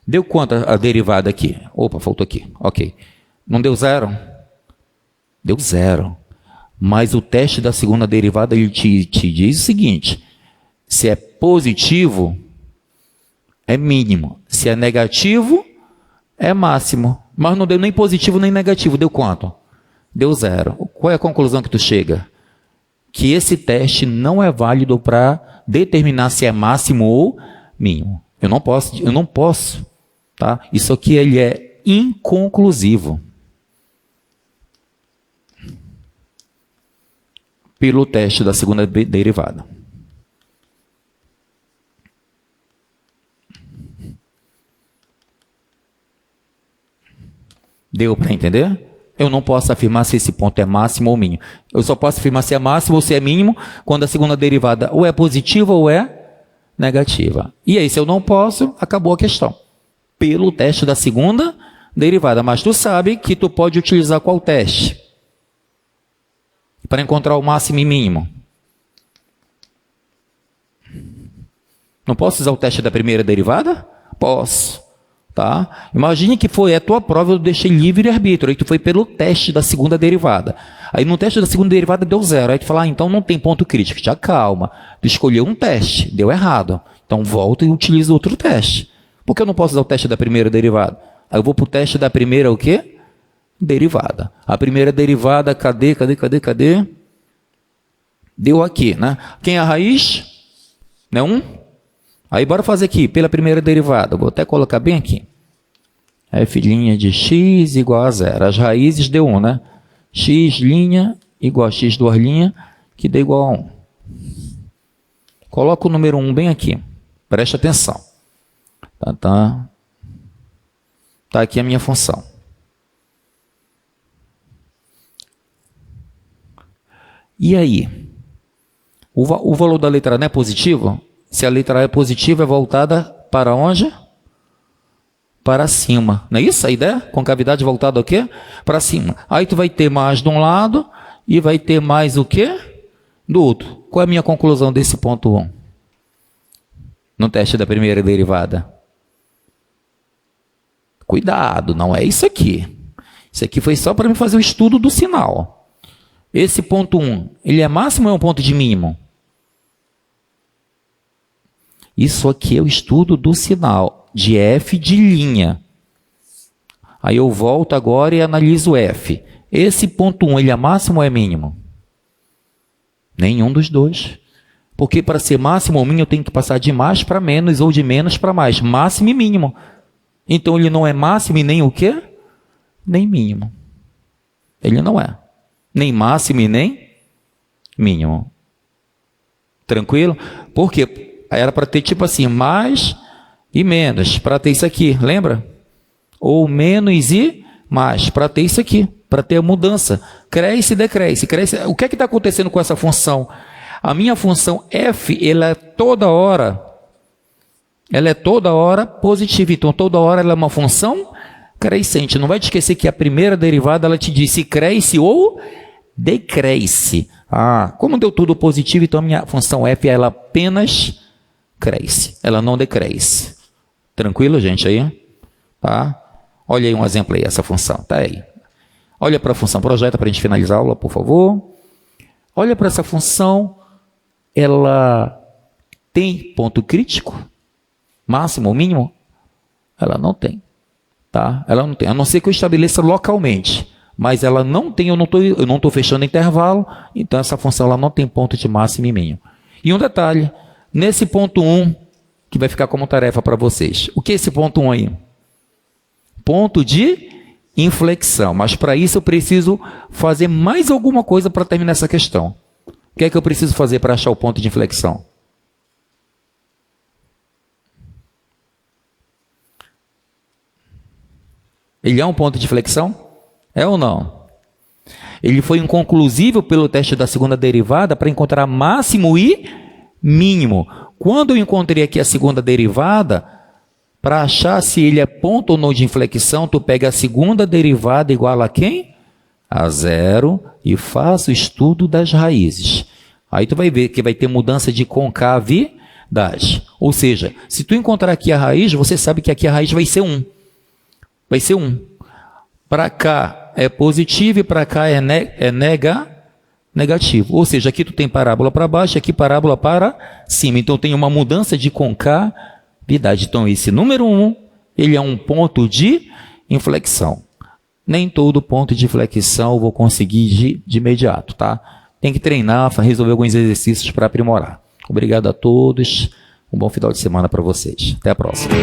Deu quanto a derivada aqui? Opa, faltou aqui. Ok. Não deu 0? Deu 0. Mas o teste da segunda derivada ele te diz o seguinte. Se é positivo, é mínimo. Se é negativo, é máximo. Mas não deu nem positivo nem negativo. Deu quanto? Deu 0. Qual é a conclusão que tu chega? Que esse teste não é válido para determinar se é máximo ou mínimo. Eu não posso. Tá? Isso aqui ele é inconclusivo. Pelo teste da segunda derivada. Deu para entender? Eu não posso afirmar se esse ponto é máximo ou mínimo. Eu só posso afirmar se é máximo ou se é mínimo quando a segunda derivada ou é positiva ou é negativa. E aí, se eu não posso, acabou a questão. Pelo teste da segunda derivada. Mas tu sabe que tu pode utilizar qual teste? Para encontrar o máximo e mínimo. Não posso usar o teste da primeira derivada? Posso. Tá? Imagine que foi a tua prova, eu deixei livre-arbítrio, aí tu foi pelo teste da segunda derivada. Aí no teste da segunda derivada deu 0, aí tu fala, então não tem ponto crítico. Já calma, tu escolheu um teste, deu errado. Então volta e utiliza outro teste. Por que eu não posso usar o teste da primeira derivada? Aí eu vou para o teste da primeira o quê? Derivada. A primeira derivada, cadê? Deu aqui, né? Quem é a raiz? Não é 1? Aí bora fazer aqui, pela primeira derivada. Vou até colocar bem aqui. F' de x igual a 0. As raízes deu 1, né? X' igual a x², que dá igual a 1. Coloca o número 1 bem aqui. Presta atenção. Tá aqui a minha função. E aí? O valor da letra A não é positivo? Se a letra A é positiva, é voltada para onde? Para cima. Não é isso a ideia? Concavidade voltada ao quê? Para cima. Aí tu vai ter mais de um lado e vai ter mais o quê? Do outro. Qual é a minha conclusão desse ponto 1? No teste da primeira derivada. Cuidado, não é isso aqui. Isso aqui foi só para me fazer o estudo do sinal. Esse ponto 1, ele é máximo ou é um ponto de mínimo? Isso aqui é o estudo do sinal, de f de linha. Aí eu volto agora e analiso f. Esse ponto 1, ele é máximo ou é mínimo? Nenhum dos dois. Porque para ser máximo ou mínimo, eu tenho que passar de mais para menos ou de menos para mais. Máximo e mínimo. Então ele não é máximo e nem o quê? Nem mínimo. Ele não é. Nem máximo e nem mínimo. Tranquilo? Por quê? Era para ter tipo assim, mais e menos, para ter isso aqui, lembra? Ou menos e mais, para ter isso aqui, para ter a mudança. Cresce e decresce, cresce. O que é que está acontecendo com essa função? A minha função f, ela é toda hora positiva. Então, toda hora ela é uma função crescente. Não vai te esquecer que a primeira derivada, ela te diz se cresce ou decresce. Como deu tudo positivo, então a minha função f, ela apenas cresce. Ela não decresce. Tranquilo, gente, aí? Tá? Olha aí um exemplo aí, essa função. Tá aí. Olha para a função, projeta para a gente finalizar a aula, por favor. Olha para essa função. Ela tem ponto crítico? Máximo ou mínimo? Ela não tem. Tá? Ela não tem. A não ser que eu estabeleça localmente. Mas ela não tem, eu não estou fechando intervalo. Então essa função ela não tem ponto de máximo e mínimo. E um detalhe. Nesse ponto 1, que vai ficar como tarefa para vocês. O que é esse ponto 1 aí? Ponto de inflexão. Mas para isso eu preciso fazer mais alguma coisa para terminar essa questão. O que é que eu preciso fazer para achar o ponto de inflexão? Ele é um ponto de inflexão? É ou não? Ele foi inconclusivo pelo teste da segunda derivada para encontrar máximo e mínimo. Quando eu encontrei aqui a segunda derivada, para achar se ele é ponto ou não de inflexão, tu pega a segunda derivada igual a quem? A zero e faz o estudo das raízes. Aí tu vai ver que vai ter mudança de concavidade. Ou seja, se tu encontrar aqui a raiz, você sabe que aqui a raiz vai ser 1. Vai ser 1. Para cá é positivo e para cá é negativo. Ou seja, aqui tu tem parábola para baixo e aqui parábola para cima. Então tem uma mudança de concavidade. Então esse número 1, ele é um ponto de inflexão. Nem todo ponto de inflexão eu vou conseguir de imediato, tá? Tem que treinar, resolver alguns exercícios para aprimorar. Obrigado a todos. Um bom final de semana para vocês. Até a próxima.